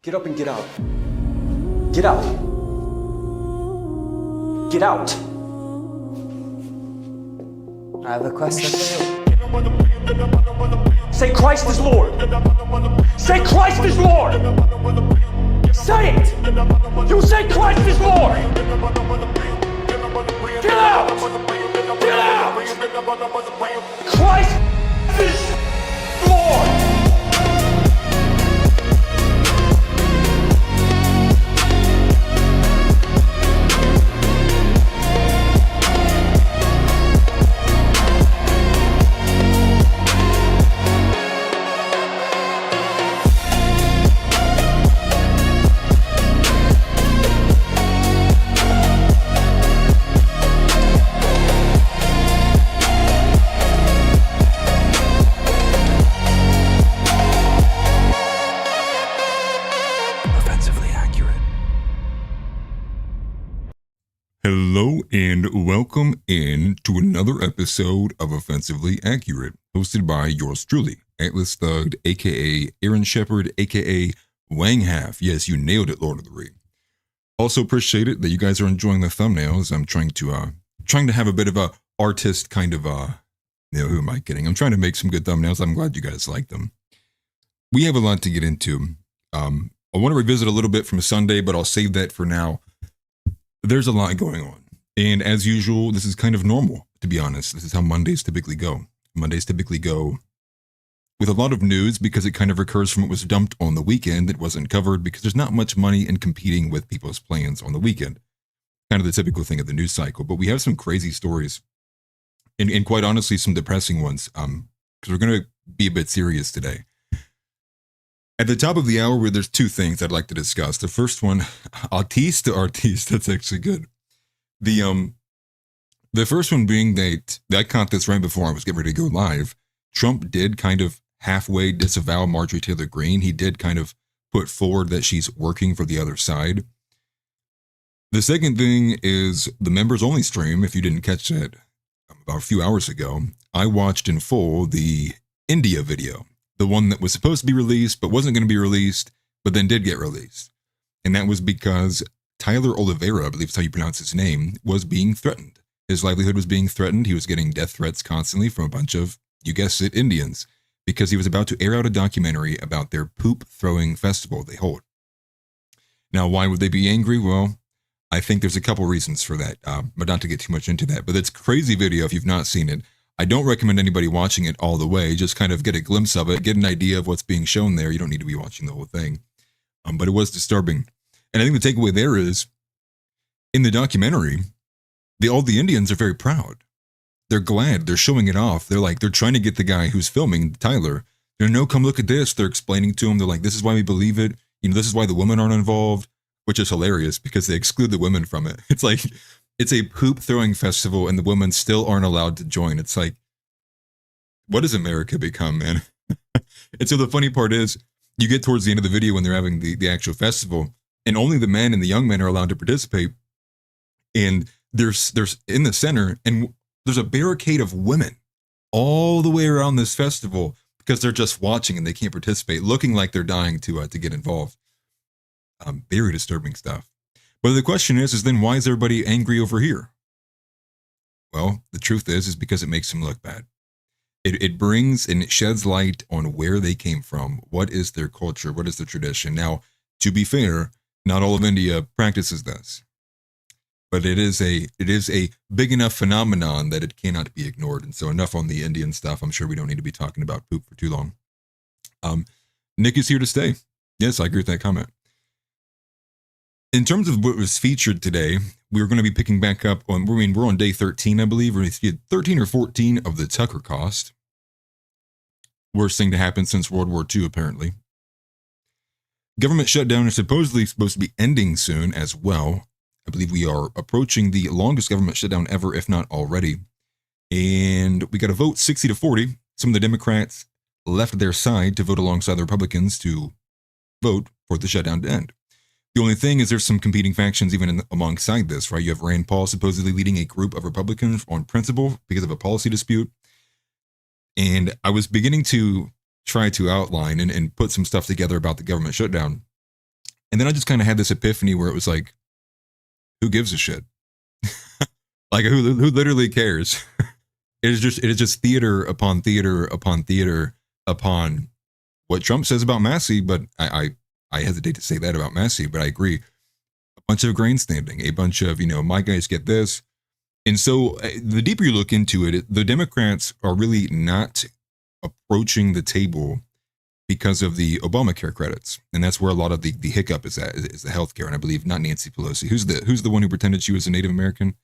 Get up and get out. Get out. Get out. I have a question for you. Say Christ is Lord. Say Christ is Lord. Say it. You say Christ is Lord. Get out. Get out. Christ is Lord. Hello and welcome in to another episode of Offensively Accurate, hosted by yours truly, Atlas Thugged, aka Aaron Shepard, aka Wang Half. Yes, you nailed it, Lord of the Ring. Also appreciate it that you guys are enjoying the thumbnails. I'm trying to have a bit of a artist kind of who am I kidding? I'm trying to make some good thumbnails. I'm glad you guys like them. We have a lot to get into. I want to revisit a little bit from Sunday, but I'll save that for now. There's a lot going on. And as usual, this is kind of normal, to be honest. This is how Mondays typically go. Mondays typically go with a lot of news because it kind of recurs from what was dumped on the weekend that wasn't covered because there's not much money in competing with people's plans on the weekend. Kind of the typical thing of the news cycle. But we have some crazy stories and quite honestly, some depressing ones because we're going to be a bit serious today. At the top of the hour, where there's two things I'd like to discuss. The first one, artiste, that's actually good. The first one being that I caught this right before I was getting ready to go live. Trump did kind of halfway disavow Marjorie Taylor Greene. He did kind of put forward that she's working for the other side. The second thing is the members only stream. If you didn't catch that about a few hours ago, I watched in full the India video. The one that was supposed to be released, but wasn't going to be released, but then did get released. And that was because Tyler Oliveira, I believe is how you pronounce his name, was being threatened. His livelihood was being threatened. He was getting death threats constantly from a bunch of, you guessed it, Indians, because he was about to air out a documentary about their poop throwing festival they hold. Now, why would they be angry? Well, I think there's a couple reasons for that, but not to get too much into that. But it's a crazy video if you've not seen it. I don't recommend anybody watching it all the way. Just kind of get a glimpse of it, get an idea of what's being shown there. You don't need to be watching the whole thing. But it was disturbing. And I think the takeaway there is, in the documentary, all the Indians are very proud. They're glad. They're showing it off. They're trying to get the guy who's filming, Tyler, no, come look at this. They're explaining to him. They're like, this is why we believe it. This is why the women aren't involved, which is hilarious because they exclude the women from it. It's like, it's a poop throwing festival and the women still aren't allowed to join. It's like, what does America become, man? And so the funny part is, you get towards the end of the video when they're having the actual festival, and only the men and the young men are allowed to participate. And there's in the center, and there's a barricade of women all the way around this festival because they're just watching and they can't participate, looking like they're dying to get involved. Very disturbing stuff. But the question is then why is everybody angry over here? Well, the truth is because it makes them look bad. It brings and it sheds light on where they came from. What is their culture? What is their tradition? Now, to be fair, not all of India practices this. But it is a big enough phenomenon that it cannot be ignored. And so enough on the Indian stuff. I'm sure we don't need to be talking about poop for too long. Nick is here to stay. Yes, I agree with that comment. In terms of what was featured today, we're going to be picking back up on, we're on day 13, I believe. We're 13 or 14 of the TuckerCaust. Worst thing to happen since World War II, apparently. Government shutdown is supposedly supposed to be ending soon as well. I believe we are approaching the longest government shutdown ever, if not already. And we got a vote 60-40. Some of the Democrats left their side to vote alongside the Republicans to vote for the shutdown to end. The only thing is there's some competing factions even alongside this, right? You have Rand Paul supposedly leading a group of Republicans on principle because of a policy dispute. And I was beginning to try to outline and put some stuff together about the government shutdown. And then I just kind of had this epiphany where it was like, who gives a shit? Like, who literally cares? It is just theater upon theater upon theater upon what Trump says about Massey, but I hesitate to say that about Massey, but I agree. A bunch of grandstanding, a bunch of, my guys get this. And so the deeper you look into it, the Democrats are really not approaching the table because of the Obamacare credits. And that's where a lot of the hiccup is at, is the healthcare. And I believe not Nancy Pelosi. Who's the one who pretended she was a Native American?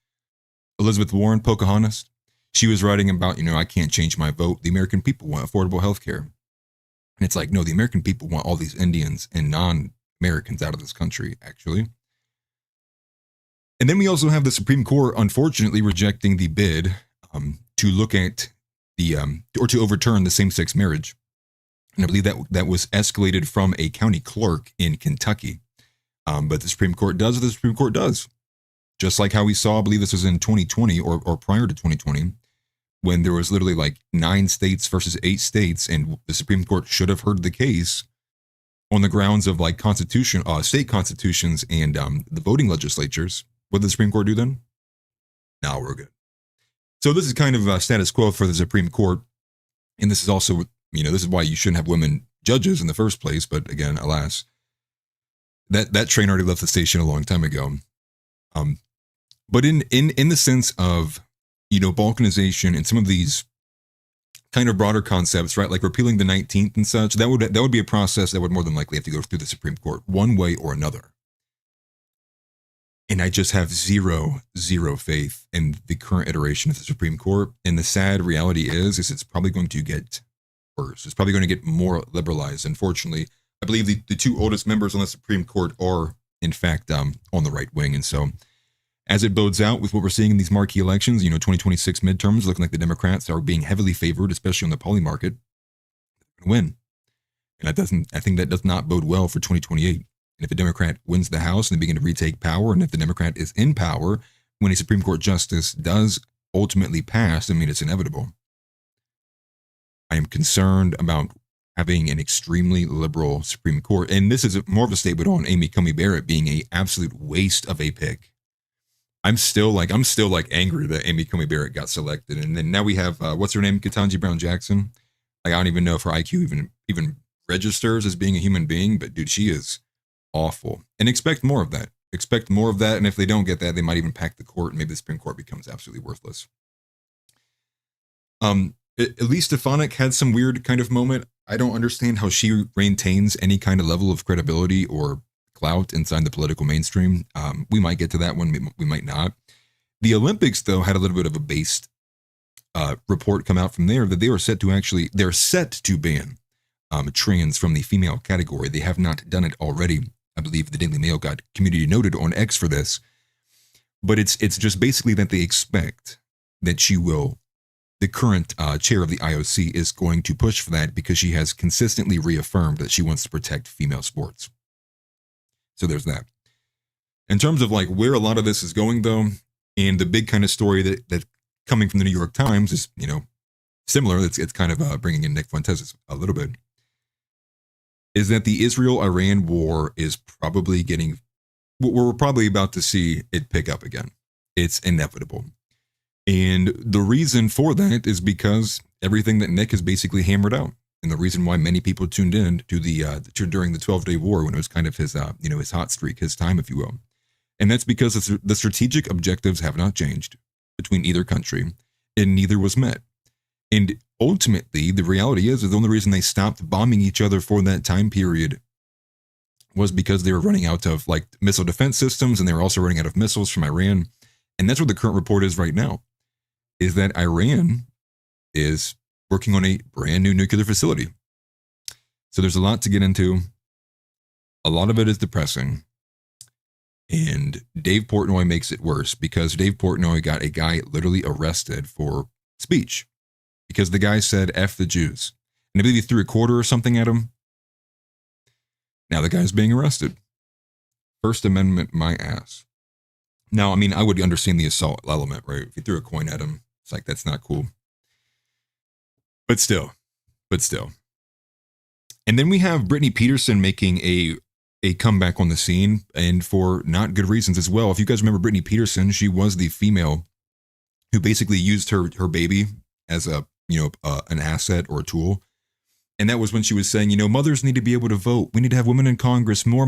Elizabeth Warren, Pocahontas. She was writing about, I can't change my vote. The American people want affordable healthcare. And it's like, no, the American people want all these Indians and non-Americans out of this country, actually. And then we also have the Supreme Court, unfortunately, rejecting the bid to look at or to overturn the same-sex marriage. And I believe that was escalated from a county clerk in Kentucky. But the Supreme Court does what the Supreme Court does. Just like how we saw, I believe this was in 2020 or prior to 2020, when there was literally like 9 states versus 8 states, and the Supreme Court should have heard the case on the grounds of like state constitutions and the voting legislatures. What did the Supreme Court do then? Now we're good. So this is kind of a status quo for the Supreme Court. And this is also, this is why you shouldn't have women judges in the first place. But again, alas, that train already left the station a long time ago. But in the sense of, balkanization and some of these kind of broader concepts, right? Like repealing the 19th and such, that would be a process that would more than likely have to go through the Supreme Court one way or another. And I just have zero faith in the current iteration of the Supreme Court. And the sad reality is it's probably going to get worse. It's probably going to get more liberalized. Unfortunately, I believe the 2 oldest members on the Supreme Court are, in fact, on the right wing. And so as it bodes out with what we're seeing in these marquee elections, 2026 midterms, looking like the Democrats are being heavily favored, especially on the poly market, win. And I think that does not bode well for 2028. And if a Democrat wins the House and they begin to retake power, and if the Democrat is in power when a Supreme Court justice does ultimately pass, it's inevitable. I am concerned about having an extremely liberal Supreme Court. And this is more of a statement on Amy Coney Barrett being an absolute waste of a pick. I'm still angry that Amy Coney Barrett got selected. And then now we have, what's her name? Ketanji Brown Jackson. Like, I don't even know if her IQ even registers as being a human being, but dude, she is awful. And expect more of that. And if they don't get that, they might even pack the court, and maybe the Supreme Court becomes absolutely worthless. Elise Stefanik had some weird kind of moment. I don't understand how she maintains any kind of level of credibility or clout inside the political mainstream. We might get to that one. We might not. The Olympics, though, had a little bit of a based report come out from there that they're set to ban trans from the female category. They have not done it already. I believe the Daily Mail got community noted on X for this. But it's just basically that they expect that the current chair of the IOC is going to push for that because she has consistently reaffirmed that she wants to protect female sports. So there's that. In terms of like where a lot of this is going, though, and the big kind of story that coming from the New York Times is, similar. It's kind of bringing in Nick Fuentes a little bit. Is that the Israel-Iran war is probably we're probably about to see it pick up again. It's inevitable. And the reason for that is because everything that Nick has basically hammered out. And the reason why many people tuned in to during the 12-day war, when it was kind of his, his hot streak, his time, if you will. And that's because the strategic objectives have not changed between either country, and neither was met. And ultimately, the reality is the only reason they stopped bombing each other for that time period was because they were running out of like missile defense systems, and they were also running out of missiles from Iran. And that's what the current report is right now, is that Iran is working on a brand new nuclear facility. So there's a lot to get into. A lot of it is depressing. And Dave Portnoy makes it worse because Dave Portnoy got a guy literally arrested for speech because the guy said, F the Jews. And I believe he threw a quarter or something at him. Now the guy's being arrested. First Amendment, my ass. Now, I would understand the assault element, right? If you threw a coin at him, it's like, that's not cool. But still. And then we have Brittany Peterson making a a comeback on the scene, and for not good reasons as well. If you guys remember Brittany Peterson, she was the female who basically used her baby as a, an asset or a tool. And that was when she was saying, mothers need to be able to vote. We need to have women in Congress, more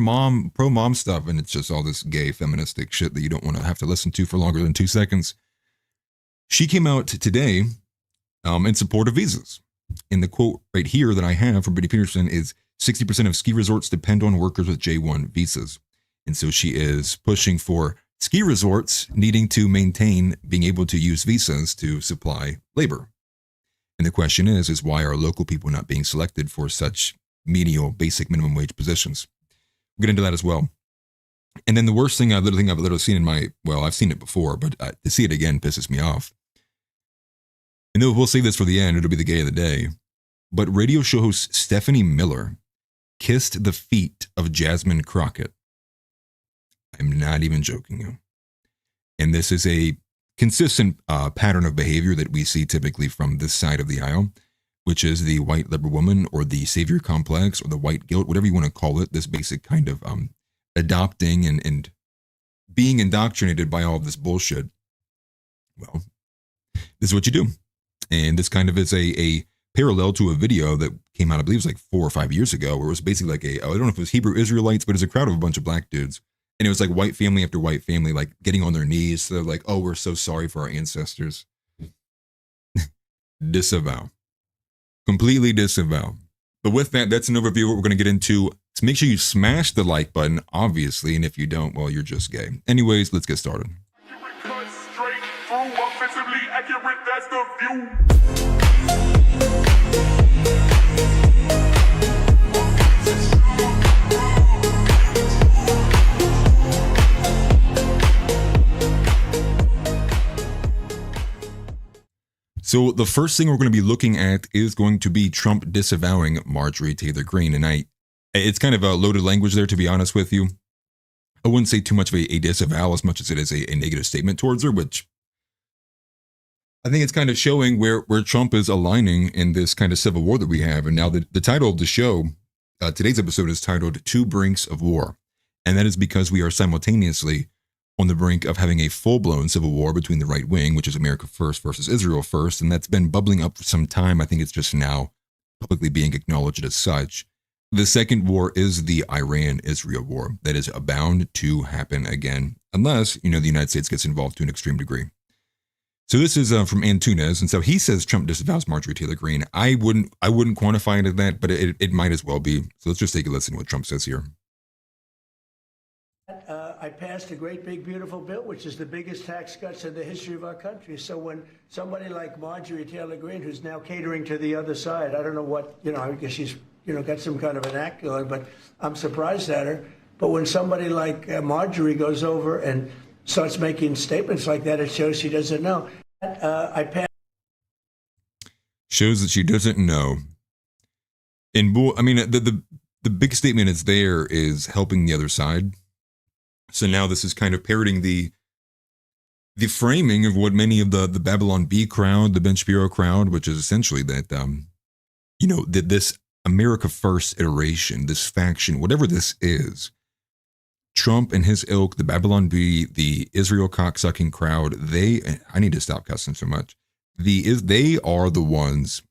pro-mom stuff. And it's just all this gay feministic shit that you don't want to have to listen to for longer than 2 seconds. She came out today in support of visas. And the quote right here that I have from Brittany Peterson is 60% of ski resorts depend on workers with J1 visas. And so she is pushing for ski resorts needing to maintain being able to use visas to supply labor. And the question is why are local people not being selected for such menial, basic minimum wage positions? We'll get into that as well. And then the worst thing I've literally seen in I've seen it before, but to see it again pisses me off. And we'll save this for the end. It'll be the gay of the day. But radio show host Stephanie Miller kissed the feet of Jasmine Crockett. I'm not even joking you. And this is a consistent pattern of behavior that we see typically from this side of the aisle, which is the white liberal woman or the savior complex or the white guilt, whatever you want to call it, this basic kind of adopting and being indoctrinated by all of this bullshit. Well, this is what you do. And this kind of is a parallel to a video that came out, I believe it was like 4 or 5 years ago, where it was basically like I don't know if it was Hebrew Israelites, but it was a crowd of a bunch of black dudes. And it was like white family after white family, like getting on their knees. So they're like, oh, we're so sorry for our ancestors. Disavow. Completely disavow. But with that, that's an overview of what we're going to get into. So make sure you smash the like button, obviously. And if you don't, well, you're just gay. Anyways, let's get started. Straight through, offensively accurate, that's the view. So the first thing we're going to be looking at is going to be Trump disavowing Marjorie Taylor Greene. And it's kind of a loaded language there, to be honest with you. I wouldn't say too much of a disavow as much as it is a negative statement towards her, which I think it's kind of showing where Trump is aligning in this kind of civil war that we have. And now the title of the show, today's episode is titled Two Brinks of War. And that is because we are simultaneously on the brink of having a full-blown civil war between the right wing, which is America first versus Israel first. And that's been bubbling up for some time. I think it's just now publicly being acknowledged as such. The second war is the Iran-Israel war that is bound to happen again, unless, the United States gets involved to an extreme degree. So this is from Antunes, and so he says Trump disavows Marjorie Taylor Greene. I wouldn't quantify it as that, but it might as well be. So let's just take a listen to what Trump says here. I passed a great, big, beautiful bill, which is the biggest tax cuts in the history of our country. So when somebody like Marjorie Taylor Greene, who's now catering to the other side, I don't know what, I guess she's, got some kind of an act going, but I'm surprised at her. But when somebody like Marjorie goes over and starts making statements like that, it shows she doesn't know. Shows that she doesn't know. And the big statement is there is helping the other side. So now this is kind of parroting the framing of what many of the Babylon Bee crowd, the Ben Shapiro crowd, which is essentially that, that this America First iteration, this faction, whatever this is, Trump and his ilk, the Babylon Bee, the Israel cocksucking crowd, I need to stop cussing so much. They are the ones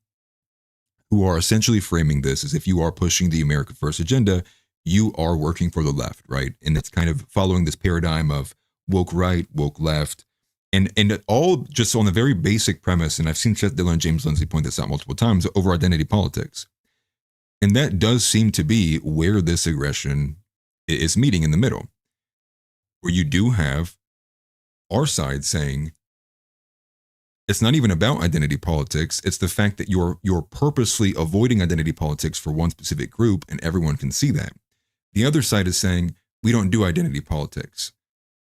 who are essentially framing this as if you are pushing the America First agenda, you are working for the left, right? And it's kind of following this paradigm of woke right, woke left, and all just on the very basic premise, and I've seen Seth Dillon and James Lindsay point this out multiple times, over identity politics. And that does seem to be where this aggression is meeting in the middle, where you do have our side saying, it's not even about identity politics. It's the fact that you're purposely avoiding identity politics for one specific group, and everyone can see that. The other side is saying, we don't do identity politics.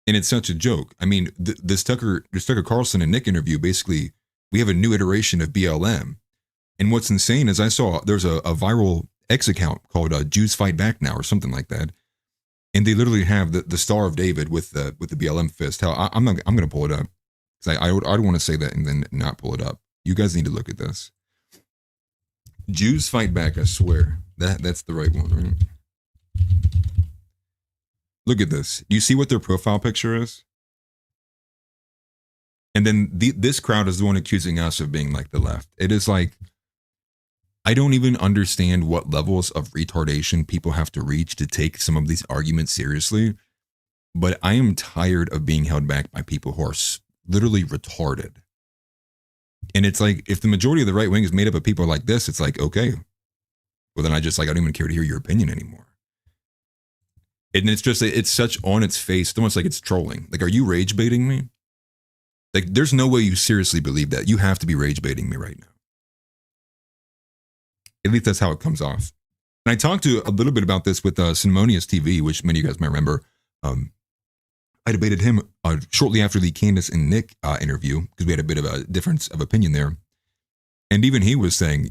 And it's such a joke. I mean, this Tucker Carlson and Nick interview, basically, we have a new iteration of BLM. And what's insane is I saw there's a viral X account called Jews Fight Back Now or something like that. And they literally have the Star of David with the BLM fist. Hell, I'm going to pull it up. Because I don't want to say that and then not pull it up. You guys need to look at this. Jews Fight Back, I swear. That's the right one, right? Look at this. You see what their profile picture is? And then this crowd is the one accusing us of being like the left. It is like, I don't even understand what levels of retardation people have to reach to take some of these arguments seriously. But I am tired of being held back by people who are literally retarded. And it's like, if the majority of the right wing is made up of people like this, it's like, okay, well then I don't even care to hear your opinion anymore. And it's just, it's such on its face, it's almost like it's trolling. Like, are you rage baiting me? Like, there's no way you seriously believe that. You have to be rage baiting me right now. At least that's how it comes off. And I talked to a little bit about this with Simonius TV, which many of you guys might remember. I debated him shortly after the Candace and Nick interview, because we had a bit of a difference of opinion there. And even he was saying,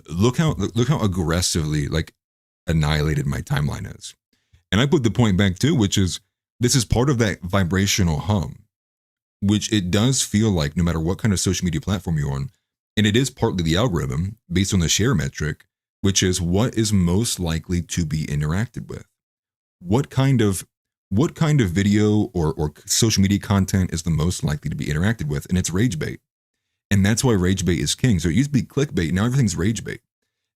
look how aggressively like annihilated my timeline is. And I put the point back too, which is, this is part of that vibrational hum, which it does feel like no matter what kind of social media platform you're on, and it is partly the algorithm based on the share metric, which is what is most likely to be interacted with. What kind of video or social media content is the most likely to be interacted with? And it's rage bait. And that's why rage bait is king. So it used to be clickbait. Now everything's rage bait.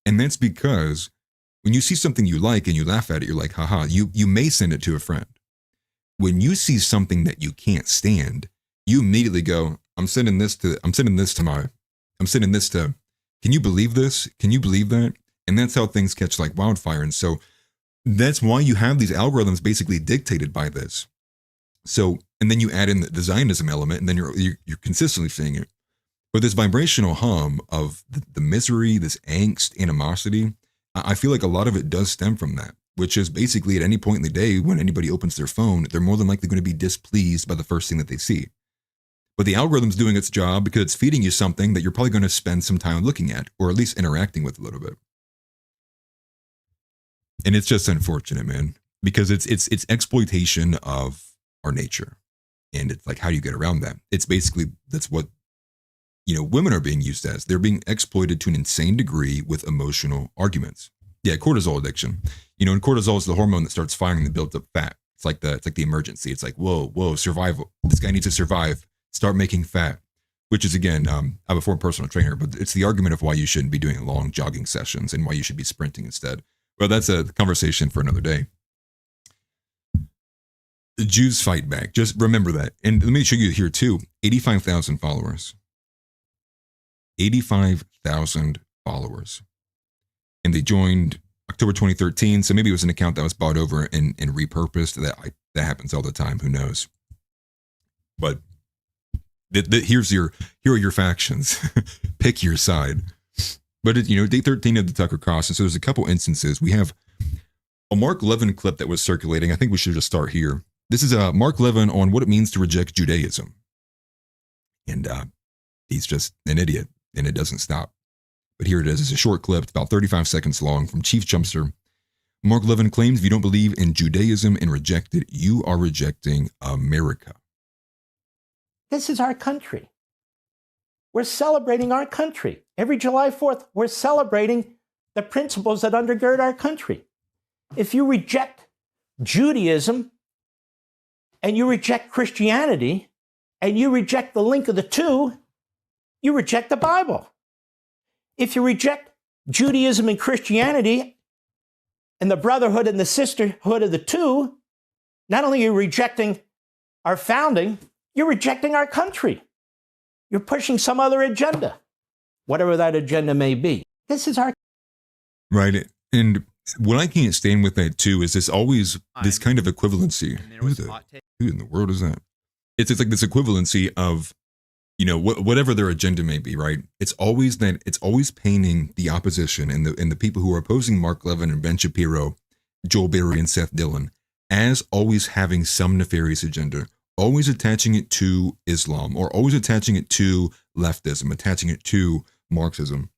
And that's because when you see something you like and you laugh at it, you're like, haha, you may send it to a friend. When you see something that you can't stand, you immediately go, I'm sending this to, can you believe this? Can you believe that? And that's how things catch like wildfire. And so that's why you have these algorithms basically dictated by this. So, and then you add in the Zionism element, and then you're consistently seeing it. But this vibrational hum of the misery, this angst, animosity, I feel like a lot of it does stem from that, which is basically at any point in the day when anybody opens their phone, they're more than likely going to be displeased by the first thing that they see. But the algorithm's doing its job because it's feeding you something that you're probably going to spend some time looking at, or at least interacting with a little bit. And it's just unfortunate, man, because it's exploitation of our nature. And it's like, how do you get around that? It's basically, that's what, women are being used as. They're being exploited to an insane degree with emotional arguments. Yeah, cortisol addiction. And cortisol is the hormone that starts firing the built up fat. It's like the emergency. It's like, whoa, survival. This guy needs to survive. Start making fat, which is, again, I'm a former personal trainer, but it's the argument of why you shouldn't be doing long jogging sessions and why you should be sprinting instead. Well, that's a conversation for another day. The Jews fight back. Just remember that. And let me show you here too, 85,000 followers. 85,000 followers. And they joined October 2013. So maybe it was an account that was bought over and repurposed. That happens all the time. Who knows? But here are your factions. Pick your side. But day 13 of the TuckerCaust, and so there's a couple instances. We have a Mark Levin clip that was circulating. I think we should just start here. This is Mark Levin on what it means to reject Judaism. And he's just an idiot, and it doesn't stop. But here it is. It's a short clip, it's about 35 seconds long, from Chief Jumpster. Mark Levin claims if you don't believe in Judaism and reject it, you are rejecting America. This is our country. We're celebrating our country. Every July 4th, we're celebrating the principles that undergird our country. If you reject Judaism and you reject Christianity and you reject the link of the two, you reject the Bible. If you reject Judaism and Christianity and the brotherhood and the sisterhood of the two, not only are you rejecting our founding, you're rejecting our country. You're pushing some other agenda, whatever that agenda may be. This is our... Right. And what I can't stand with that too is this kind of equivalency. Who in the world is that? It's like this equivalency of, whatever their agenda may be, right? It's always painting the opposition and the people who are opposing Mark Levin and Ben Shapiro, Joel Berry and Seth Dillon as always having some nefarious agenda. Always attaching it to Islam, or always attaching it to leftism, attaching it to Marxism.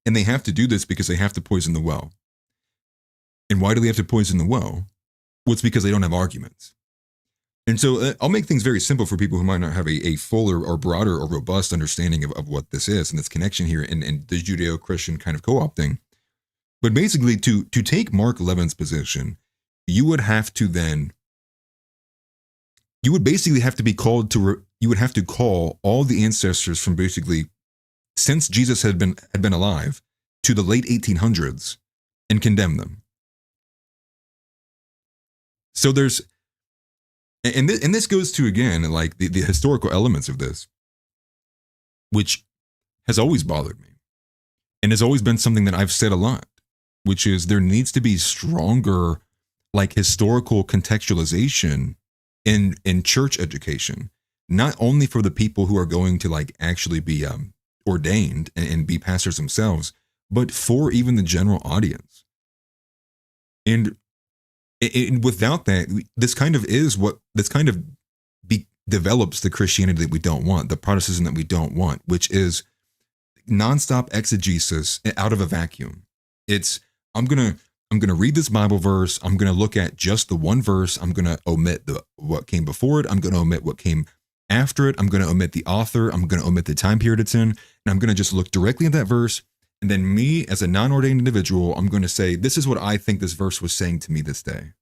And they have to do this because they have to poison the well. And why do they have to poison the well? Well, it's because they don't have arguments. And so I'll make things very simple for people who might not have a fuller or broader or robust understanding of what this is and this connection here and the Judeo-Christian kind of co-op thing. But basically, to take Mark Levin's position, you would have to then, you would basically have to be called to, you would have to call all the ancestors from basically since Jesus had been alive to the late 1800s and condemn them. So there's, and this goes to, again, like the historical elements of this, which has always bothered me and has always been something that I've said a lot, which is there needs to be stronger, like, historical contextualization in church education, not only for the people who are going to, like, actually be ordained and be pastors themselves, but for even the general audience. And without that, this kind of develops the Christianity that we don't want, the Protestantism that we don't want, which is nonstop exegesis out of a vacuum. It's, I'm gonna read this Bible verse. I'm gonna look at just the one verse. I'm gonna omit what came before it. I'm gonna omit what came after it. I'm gonna omit the author. I'm gonna omit the time period it's in, and I'm gonna just look directly at that verse. And then me, as a non-ordained individual, I'm going to say, this is what I think this verse was saying to me this day.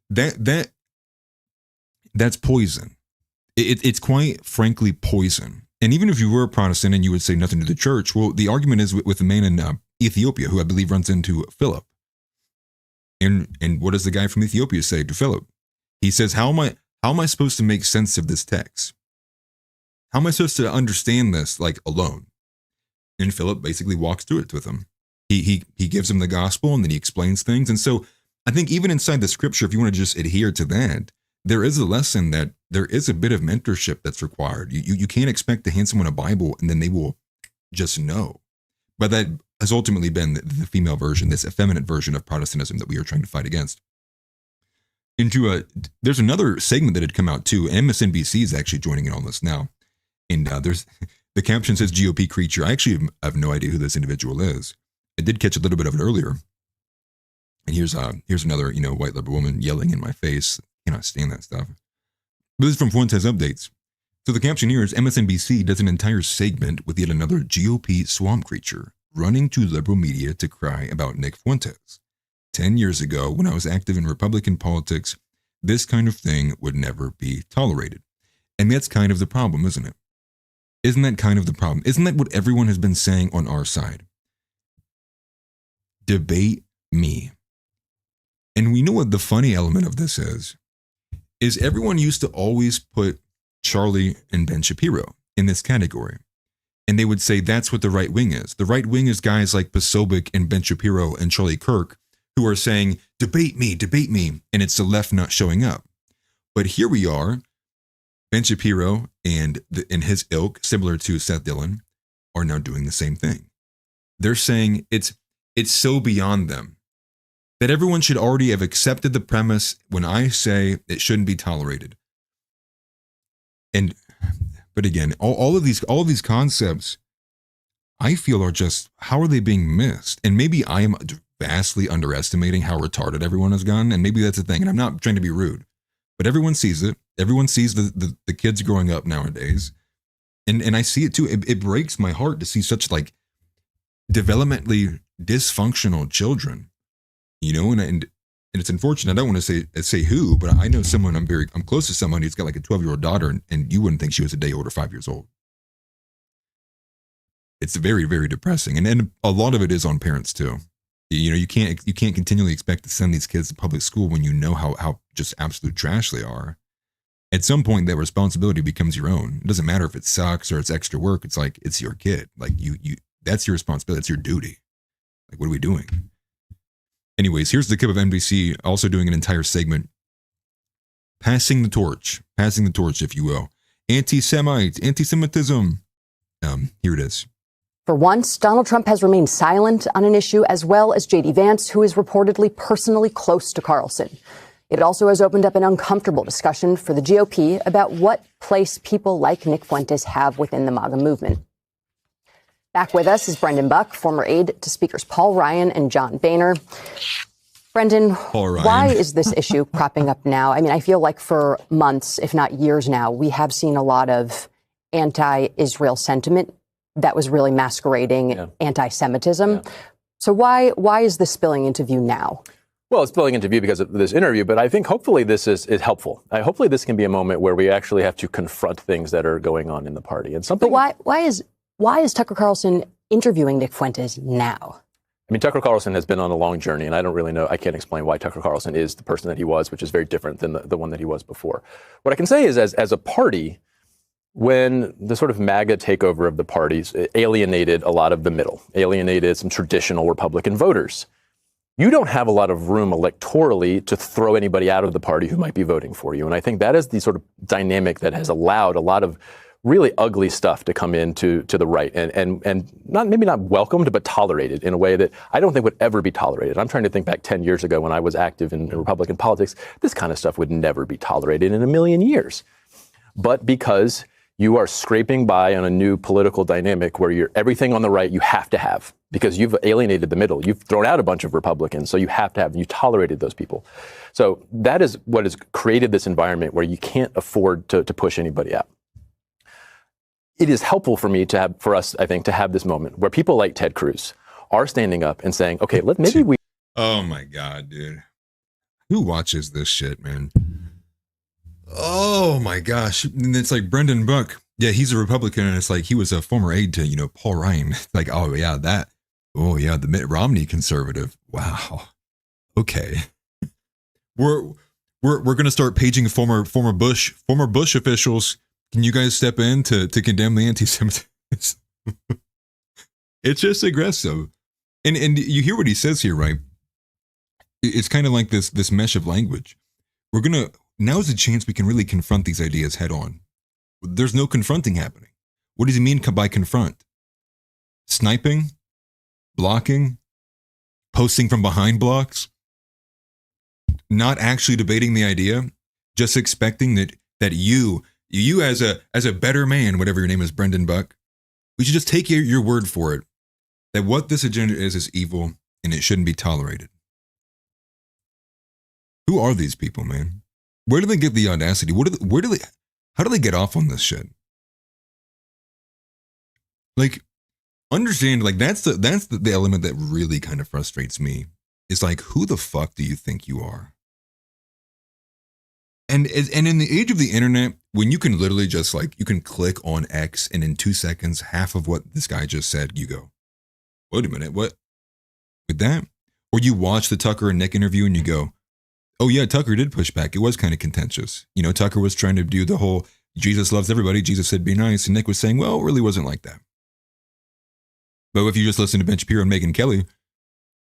That's poison. It's quite frankly poison. And even if you were a Protestant and you would say nothing to the church, well, the argument is with a man in Ethiopia who I believe runs into Philip. And what does the guy from Ethiopia say to Philip? He says, how am I supposed to make sense of this text? How am I supposed to understand this, like, alone? And Philip basically walks through it with him. He gives him the gospel, and then he explains things. And so I think even inside the scripture, if you want to just adhere to that, there is a lesson that there is a bit of mentorship that's required. You can't expect to hand someone a Bible and then they will just know. But that has ultimately been the female version, this effeminate version of Protestantism that we are trying to fight against. There's another segment that had come out too. MSNBC is actually joining in on this now. And there's the caption says GOP creature. I actually have no idea who this individual is. I did catch a little bit of it earlier. And here's another, white liberal woman yelling in my face. I cannot stand that stuff. But this is from Fuentes Updates. So the caption here is MSNBC does an entire segment with yet another GOP swamp creature running to liberal media to cry about Nick Fuentes. 10 years ago, when I was active in Republican politics, this kind of thing would never be tolerated. And that's kind of the problem, isn't it? Isn't that kind of the problem? Isn't that what everyone has been saying on our side? Debate me. And we know what the funny element of this is everyone used to always put Charlie and Ben Shapiro in this category. And they would say that's what the right wing is. The right wing is guys like Posobiec and Ben Shapiro and Charlie Kirk who are saying, debate me, and it's the left not showing up. But here we are, Ben Shapiro and his ilk, similar to Seth Dillon, are now doing the same thing. They're saying it's so beyond them that everyone should already have accepted the premise when I say it shouldn't be tolerated. But again, all of these concepts, I feel are just, how are they being missed? And maybe I am vastly underestimating how retarded everyone has gone, and maybe that's the thing. And I'm not trying to be rude, but everyone sees it. Everyone sees the kids growing up nowadays. And I see it too. It breaks my heart to see such, like, developmentally dysfunctional children, and it's unfortunate. I don't want to say who, but I know someone, I'm close to someone who's got like a 12-year-old daughter, and you wouldn't think she was a day old or 5 years old. It's very, very depressing. And a lot of it is on parents too. You can't continually expect to send these kids to public school when you know how just absolute trash they are. At some point, that responsibility becomes your own. It doesn't matter if it sucks or it's extra work. It's like, it's your kid. Like that's your responsibility. That's your duty. Like, what are we doing? Anyways, here's the clip of NBC also doing an entire segment. Passing the torch, if you will. Anti-Semitism. Here it is. For once, Donald Trump has remained silent on an issue, as well as J.D. Vance, who is reportedly personally close to Carlson. It also has opened up an uncomfortable discussion for the GOP about what place people like Nick Fuentes have within the MAGA movement. Back with us is Brendan Buck, former aide to Speakers Paul Ryan and John Boehner. Brendan, why is this issue cropping up now? I mean, I feel like for months, if not years now, we have seen a lot of anti-Israel sentiment that was really masquerading anti-Semitism. Yeah. So why is this spilling into view now? Well, it's spilling into view because of this interview, but I think hopefully this is helpful. Hopefully this can be a moment where we actually have to confront things that are going on in the party. And something. But why is Tucker Carlson interviewing Nick Fuentes now? I mean, Tucker Carlson has been on a long journey, and I don't really know. I can't explain why Tucker Carlson is the person that he was, which is very different than the one that he was before. What I can say is, as a party, when the sort of MAGA takeover of the parties alienated a lot of the middle, alienated some traditional Republican voters, you don't have a lot of room electorally to throw anybody out of the party who might be voting for you. And I think that is the sort of dynamic that has allowed a lot of really ugly stuff to come into the right and not welcomed, but tolerated in a way that I don't think would ever be tolerated. I'm trying to think back 10 years ago when I was active in Republican politics. This kind of stuff would never be tolerated in a million years. But because you are scraping by on a new political dynamic where you're everything on the right you have to have, because you've alienated the middle. You've thrown out a bunch of Republicans, so you have to have, you tolerated those people. So that is what has created this environment where you can't afford to push anybody out. It is helpful for us, I think, to have this moment where people like Ted Cruz are standing up and saying, okay, maybe we. Oh my God, dude. Who watches this shit, man? Oh my gosh. And it's like Brendan Buck. Yeah, he's a Republican, and it's like he was a former aide to, Paul Ryan. Like, the Mitt Romney conservative. Wow. Okay. We're gonna start paging former Bush officials. Can you guys step in to condemn the anti-Semitism? It's just aggressive. And you hear what he says here, right? It's kind of like this mesh of language. Now's the chance we can really confront these ideas head on. There's no confronting happening. What does he mean by confront? Sniping? Blocking? Posting from behind blocks? Not actually debating the idea? Just expecting that you as a better man, whatever your name is, Brendan Buck, we should just take your word for it, that what this agenda is evil and it shouldn't be tolerated. Who are these people, man? Where do they get the audacity? How do they get off on this shit? Like, understand, like that's the element that really kind of frustrates me. It's like, who the fuck do you think you are? And in the age of the internet, when you can literally just you can click on X and in 2 seconds, half of what this guy just said, you go, wait a minute, what? With that? Or you watch the Tucker and Nick interview and you go, oh yeah, Tucker did push back. It was kind of contentious. Tucker was trying to do the whole Jesus loves everybody. Jesus said be nice. And Nick was saying, well, it really wasn't like that. But if you just listen to Ben Shapiro and Megyn Kelly,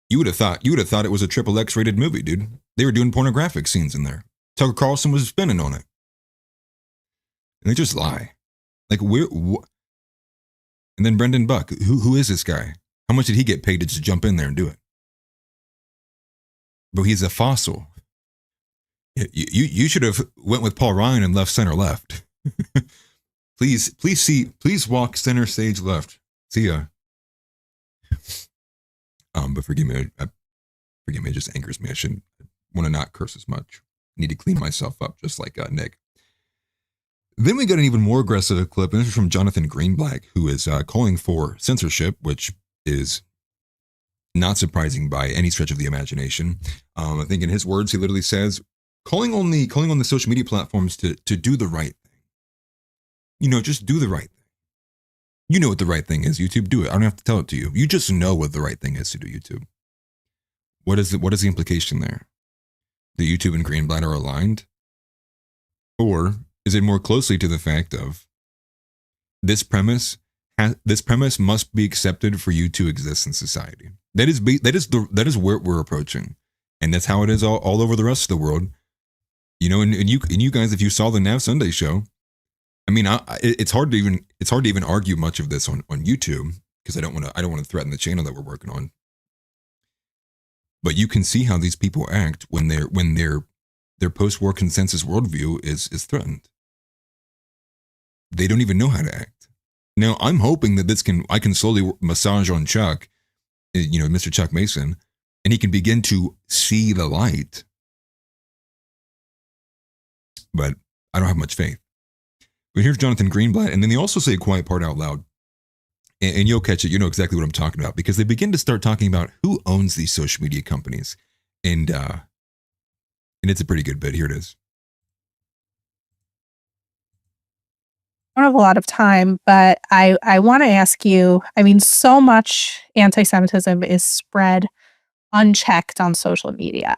you would have thought it was a XXX rated movie, dude. They were doing pornographic scenes in there. Tucker Carlson was spinning on it. And they just lie. Like, and then Brendan Buck, who is this guy? How much did he get paid to just jump in there and do it? But he's a fossil. You should have went with Paul Ryan and left center left. Please walk center stage left. See ya. But forgive me, it just angers me. I want to not curse as much. I need to clean myself up, just like Nick. Then we got an even more aggressive clip, and this is from Jonathon Greenblatt, who is calling for censorship, which is not surprising by any stretch of the imagination. I think in his words, he literally says, calling on the social media platforms to do the right thing. Just do the right thing. You know what the right thing is, YouTube. Do it. I don't have to tell it to you. You just know what the right thing is to do, YouTube. What is the implication there? That YouTube and Greenblatt are aligned? Or is it more closely to the fact of this premise must be accepted for you to exist in society? That is where we're approaching, and that's how it is all over the rest of the world. And you guys, if you saw the Nav Sunday show, I mean, it's hard to even argue much of this on YouTube, because I don't want to threaten the channel that we're working on. But you can see how these people act when their post-war consensus worldview is threatened. They don't even know how to act. Now, I'm hoping that I can slowly massage on Chuck, Mr. Chuck Mason, and he can begin to see the light. But I don't have much faith. But here's Jonathon Greenblatt, and then they also say a quiet part out loud. and you'll catch it. You know exactly what I'm talking about because they begin to start talking about who owns these social media companies, and it's a pretty good bit. Here it is. I don't have a lot of time, but I want to ask you, I mean, so much anti-Semitism is spread unchecked on social media.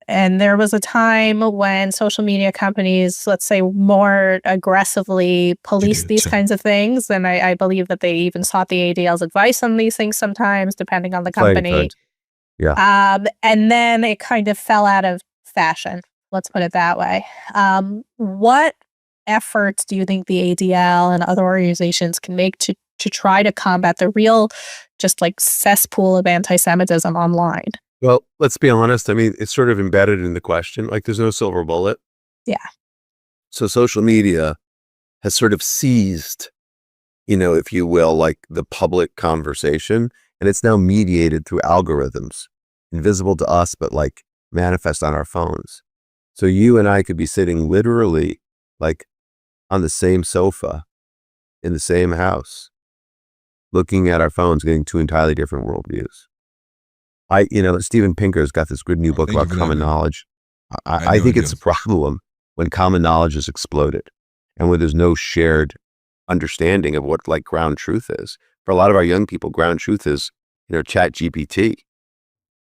And there was a time when social media companies, let's say, more aggressively policed these kinds of things. And I believe that they even sought the ADL's advice on these things sometimes, depending on the company. Yeah. And then it kind of fell out of fashion. Let's put it that way. What efforts do you think the ADL and other organizations can make to try to combat the real, just like cesspool of anti-Semitism online? Well, let's be honest. I mean, it's sort of embedded in the question. Like, there's no silver bullet. Yeah. So social media has sort of seized, if you will, like the public conversation, and it's now mediated through algorithms, invisible to us, but like manifest on our phones. So you and I could be sitting literally like on the same sofa in the same house, looking at our phones, getting two entirely different worldviews. Steven Pinker's got this good new book about common knowledge. I think it's a problem when common knowledge is exploded and when there's no shared understanding of what like ground truth is. For a lot of our young people, ground truth is, Chat GPT,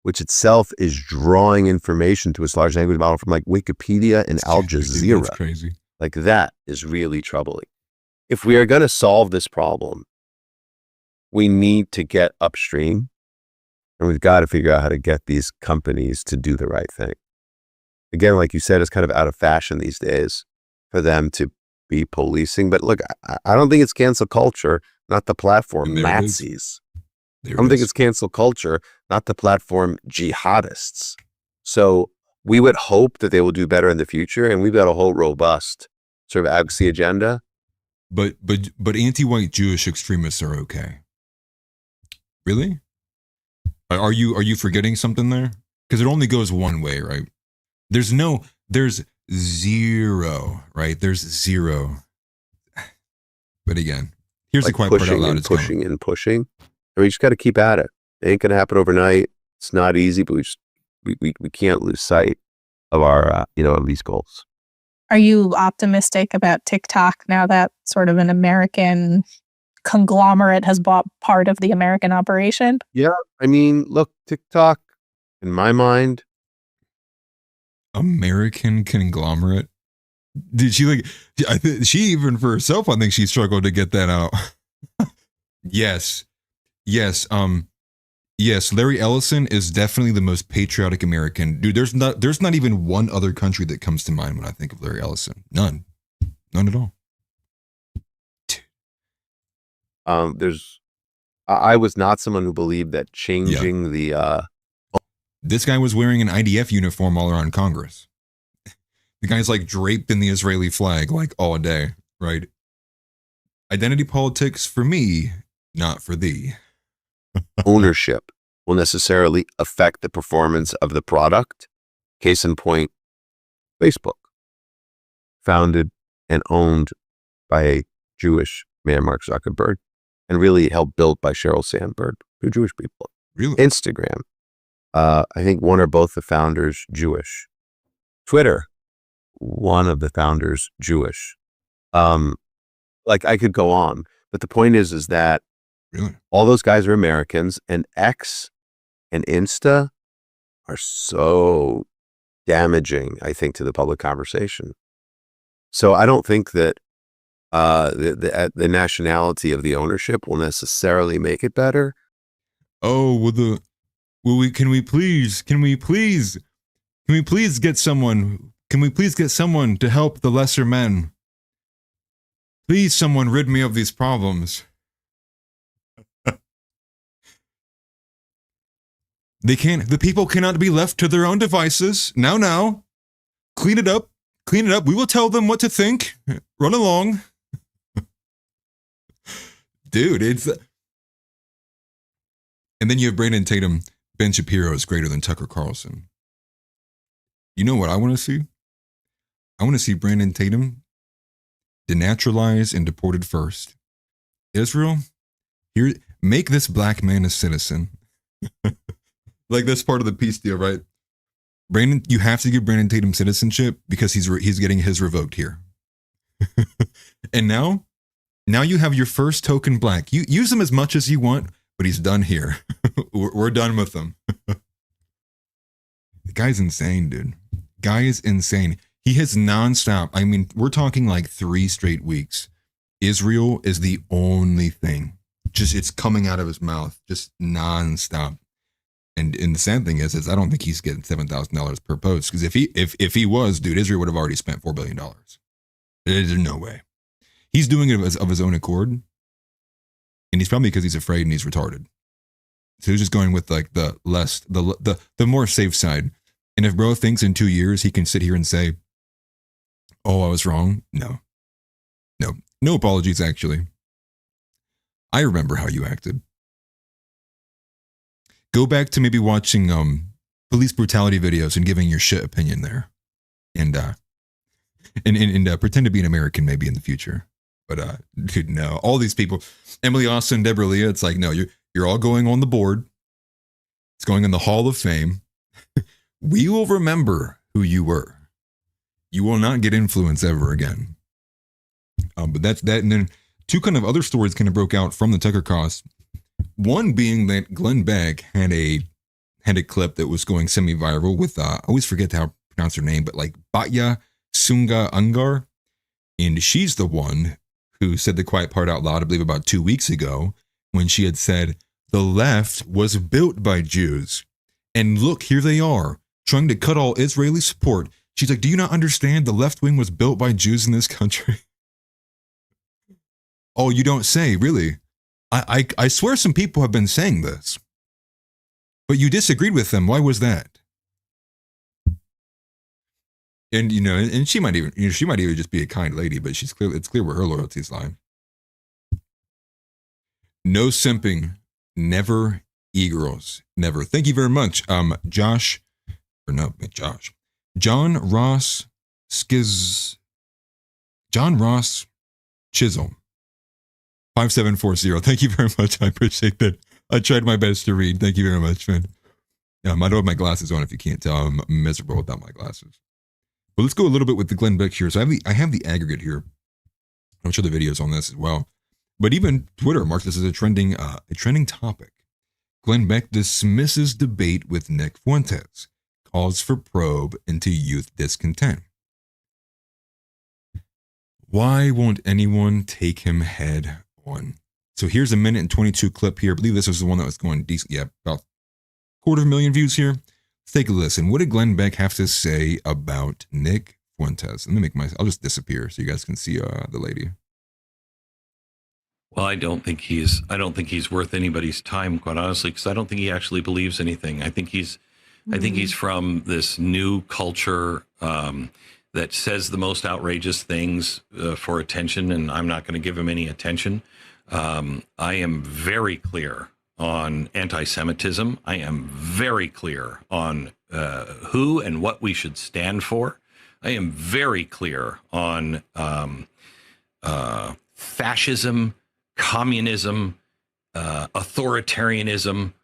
which itself is drawing information to its large language model from like Wikipedia and Al Jazeera. That's crazy. Like that is really troubling. If we are going to solve this problem, we need to get upstream. And we've got to figure out how to get these companies to do the right thing. Again, like you said, it's kind of out of fashion these days for them to be policing. But look, I don't think it's cancel culture, not the platform Nazis. I don't think it's cancel culture, not the platform jihadists. So we would hope that they will do better in the future. And we've got a whole robust sort of advocacy agenda. But anti-white Jewish extremists are okay. Really? Are you forgetting something there? Because it only goes one way, right? There's zero, right? There's zero. But again, here's like the quiet part out loud. It's pushing and pushing. We just got to keep at it. It ain't gonna happen overnight. It's not easy, but we can't lose sight of our of these goals. Are you optimistic about TikTok now that sort of an American conglomerate has bought part of the American operation? Yeah, I mean, look, TikTok, in my mind, American conglomerate. Did she like? She even for herself, I think she struggled to get that out. Yes. Larry Ellison is definitely the most patriotic American dude. There's not even one other country that comes to mind when I think of Larry Ellison. None at all. I was not someone who believed that changing the. This guy was wearing an IDF uniform all around Congress. The guy's like draped in the Israeli flag like all day, right? Identity politics for me, not for thee. Ownership will necessarily affect the performance of the product. Case in point, Facebook, founded and owned by a Jewish man, Mark Zuckerberg, and really helped built by Sheryl Sandberg, two Jewish people. Really? Instagram, I think one or both the founders Jewish. Twitter, one of the founders Jewish. Like I could go on, but the point is that really all those guys are Americans, and X and Insta are so damaging, I think, to the public conversation. So I don't think that the nationality of the ownership will necessarily make it better. Oh, can we please get someone to help the lesser men? Please, someone rid me of these problems. The people cannot be left to their own devices. Now. Clean it up. We will tell them what to think. Run along. Dude, and then you have Brandon Tatum. Ben Shapiro is greater than Tucker Carlson. You know what I want to see? I want to see Brandon Tatum denaturalized and deported first. Israel, Here, make this black man a citizen. Like that's part of the peace deal, right? Brandon, you have to give Brandon Tatum citizenship because he's getting his revoked here. And now you have your first token black. You use him as much as you want, but he's done here. We're done with him. The guy's insane, dude. Guy is insane. He has nonstop. I mean, we're talking like 3 straight weeks. Israel is the only thing. Just it's coming out of his mouth, just nonstop. And the sad thing is I don't think he's getting $7,000 per post, because if he was, dude, Israel would have already spent $4 billion. There's no way. He's doing it of his own accord, and he's probably because he's afraid and he's retarded. So he's just going with like the more safe side. And if bro thinks in 2 years he can sit here and say, "Oh, I was wrong," no apologies. Actually, I remember how you acted. Go back to maybe watching police brutality videos and giving your shit opinion there, and pretend to be an American maybe in the future. But dude, no, all these people, Emily Austin, Deborah Leah, it's like, no, you're all going on the board. It's going in the Hall of Fame. We will remember who you were. You will not get influence ever again. But that's that. And then 2 kind of other stories kind of broke out from the TuckerCaust. One being that Glenn Beck had a clip that was going semi-viral with, I always forget how to pronounce her name, but like Batya Sunga Ungar. And she's the one who said the quiet part out loud, I believe about 2 weeks ago, when she had said, the left was built by Jews. And look, here they are, trying to cut all Israeli support. She's like, do you not understand the left wing was built by Jews in this country? Oh, you don't say, really? I swear some people have been saying this. But you disagreed with them. Why was that? And and she might even just be a kind lady, but it's clear where her loyalties lie. No simping, never e-girls, never. Thank you very much, John Ross Chisholm, 5740. Thank you very much. I appreciate that. I tried my best to read. Thank you very much, man. I don't have my glasses on if you can't tell. I'm miserable without my glasses. But let's go a little bit with the Glenn Beck here. So I have the aggregate here. I'm sure the videos on this as well. But even Twitter marks this as a trending topic. Glenn Beck dismisses debate with Nick Fuentes, calls for probe into youth discontent. Why won't anyone take him head on? So here's a 1:22 clip here. I believe this was the one that was going decent. Yeah, about 250,000 views here. Let's take a listen. What did Glenn Beck have to say about Nick Fuentes? Let me I'll just disappear so you guys can see the lady. Well, I don't think he's worth anybody's time, quite honestly, because I don't think he actually believes anything. I think he's from this new culture that says the most outrageous things for attention, and I'm not going to give him any attention. I am very clear on anti-Semitism. I am very clear on who and what we should stand for. I am very clear on fascism, communism, authoritarianism,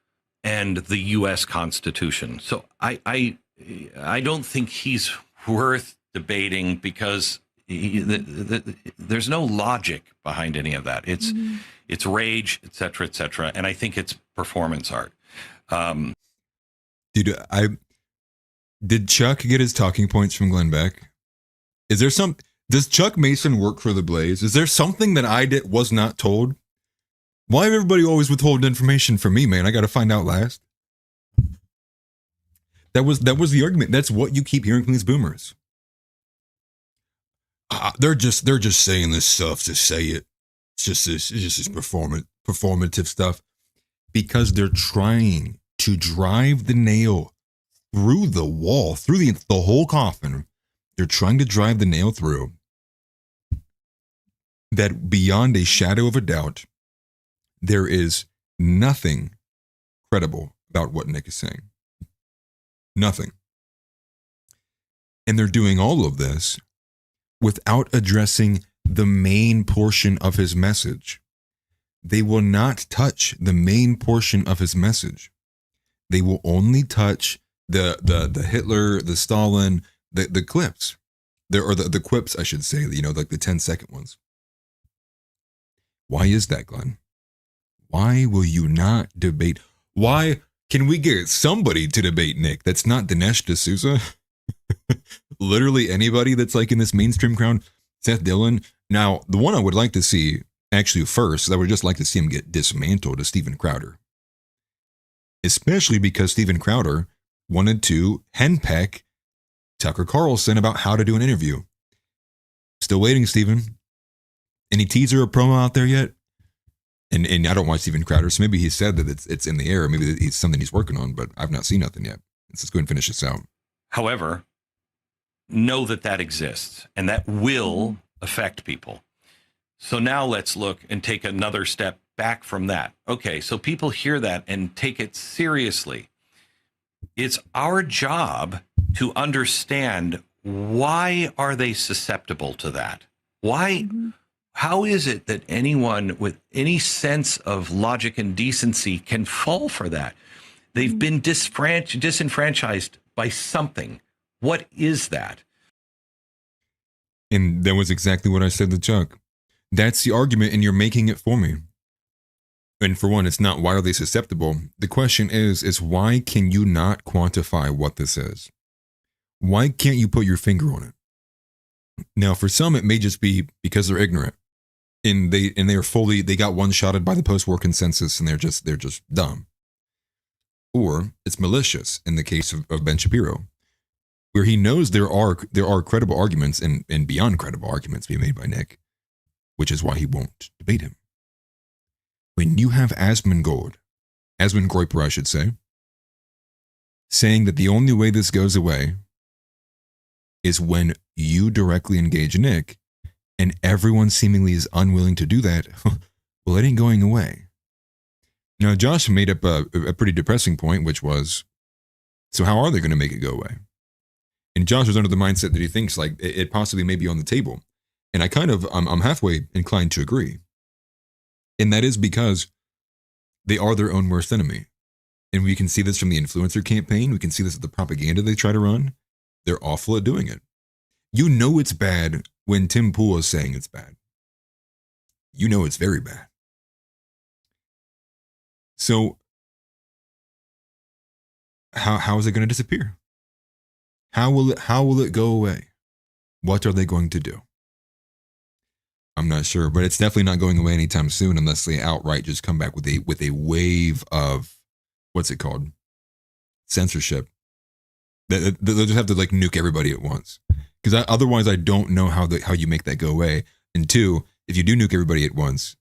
and the U.S. Constitution. So I don't think he's worth debating because there's no logic behind any of that. It's rage, et cetera, and I think it's performance art. Dude, did Chuck get his talking points from Glenn Beck? Does Chuck Mason work for the Blaze? Is there something that was not told? Why everybody always withholding information from me, man? I got to find out last. That was the argument. That's what you keep hearing from these boomers. They're just saying this stuff to say it. It's just this performative stuff, because they're trying to drive the nail through the wall, through the whole coffin. They're trying to drive the nail through that beyond a shadow of a doubt, there is nothing credible about what Nick is saying. Nothing. And they're doing all of this without addressing the main portion of his message. they will not touch the main portion of his message. They will only touch the Hitler, the Stalin, the clips, the quips, I should say, like the 10-second ones. Why is that, Glenn? Why will you not debate? Why can we get somebody to debate Nick that's not Dinesh D'Souza? Literally anybody that's like in this mainstream crowd, Seth Dillon. Now, the one I would like to see, actually first, I would just like to see him get dismantled, is Steven Crowder. Especially because Steven Crowder wanted to henpeck Tucker Carlson about how to do an interview. Still waiting, Steven. Any teaser or promo out there yet? And I don't watch Steven Crowder, so maybe he said that it's in the air. Maybe it's something he's working on, but I've not seen nothing yet. Let's go and finish this out. However, know that exists, and that will affect people. So now let's look and take another step back from that. Okay, so people hear that and take it seriously. It's our job to understand, why are they susceptible to that? Why? How is it that anyone with any sense of logic and decency can fall for that? They've been disenfranchised by something. What is that? And that was exactly what I said to Chuck. That's the argument, and you're making it for me. And for one, it's not why are they susceptible. The question is why can you not quantify what this is? Why can't you put your finger on it? Now, for some, it may just be because they're ignorant. And they got one-shotted by the post-war consensus, and they're just dumb. Or it's malicious in the case of Ben Shapiro, where he knows there are credible arguments and beyond credible arguments being made by Nick, which is why he won't debate him. When you have Asmongold, Groiper, I should say, saying that the only way this goes away is when you directly engage Nick, and everyone seemingly is unwilling to do that, well, it ain't going away. Now, Josh made up a pretty depressing point, which was, so how are they going to make it go away? And Josh was under the mindset that he thinks like it possibly may be on the table. And I'm halfway inclined to agree. And that is because they are their own worst enemy. And we can see this from the influencer campaign. We can see this with the propaganda they try to run. They're awful at doing it. You know it's bad when Tim Pool is saying it's bad. You know it's very bad. So how is it going to disappear? How will it go away? What are they going to do? I'm not sure, but it's definitely not going away anytime soon unless they outright just come back with a wave of, what's it called? Censorship. They'll just have to like nuke everybody at once. Because otherwise I don't know how you make that go away. And two, if you do nuke everybody at once,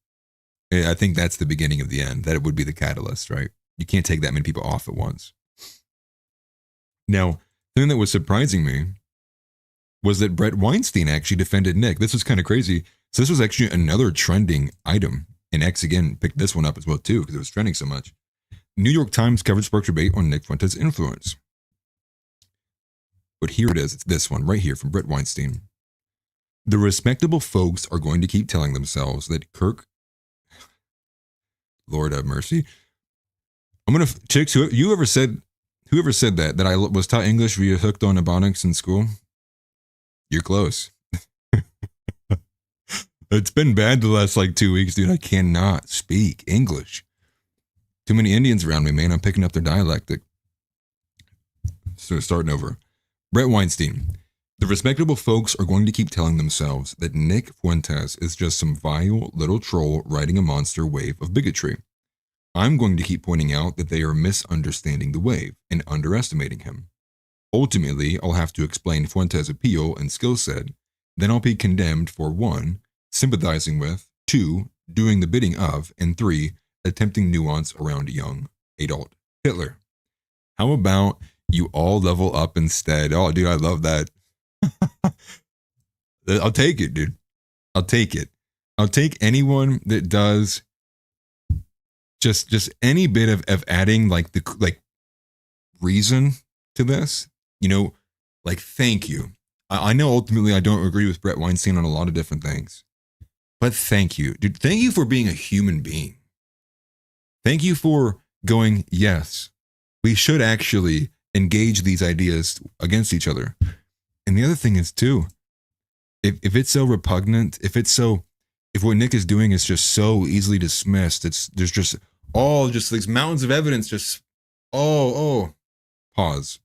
I think that's the beginning of the end. That would be the catalyst, right? You can't take that many people off at once. Now, the thing that was surprising me was that Brett Weinstein actually defended Nick. This was kind of crazy. So this was actually another trending item. And X, again, picked this one up as well, too, because it was trending so much. New York Times coverage sparked debate on Nick Fuentes' influence. But here it is. It's this one right here from Brett Weinstein. The respectable folks are going to keep telling themselves that Kirk... Lord have mercy. I'm going to... Chicks, whoever said that I was taught English via hooked on Ebonics in school, you're close. It's been bad the last 2 weeks, dude. I cannot speak English. Too many Indians around me, man. I'm picking up their dialectic. So starting over. Brett Weinstein. The respectable folks are going to keep telling themselves that Nick Fuentes is just some vile little troll riding a monster wave of bigotry. I'm going to keep pointing out that they are misunderstanding the wave and underestimating him. Ultimately, I'll have to explain Fuentes' appeal and skill set. Then I'll be condemned for 1, sympathizing with, 2, doing the bidding of, and 3, attempting nuance around young adult Hitler. How about you all level up instead? Oh, dude, I love that. I'll take it, dude. I'll take it. I'll take anyone that does just any bit of adding reason to this. Thank you. I know ultimately I don't agree with Brett Weinstein on a lot of different things, But thank you, dude. Thank you for being a human being. Thank you for going, yes, we should actually engage these ideas against each other. And the other thing is too, if it's so repugnant, if what Nick is doing is just so easily dismissed, there's just these mountains of evidence, just pause.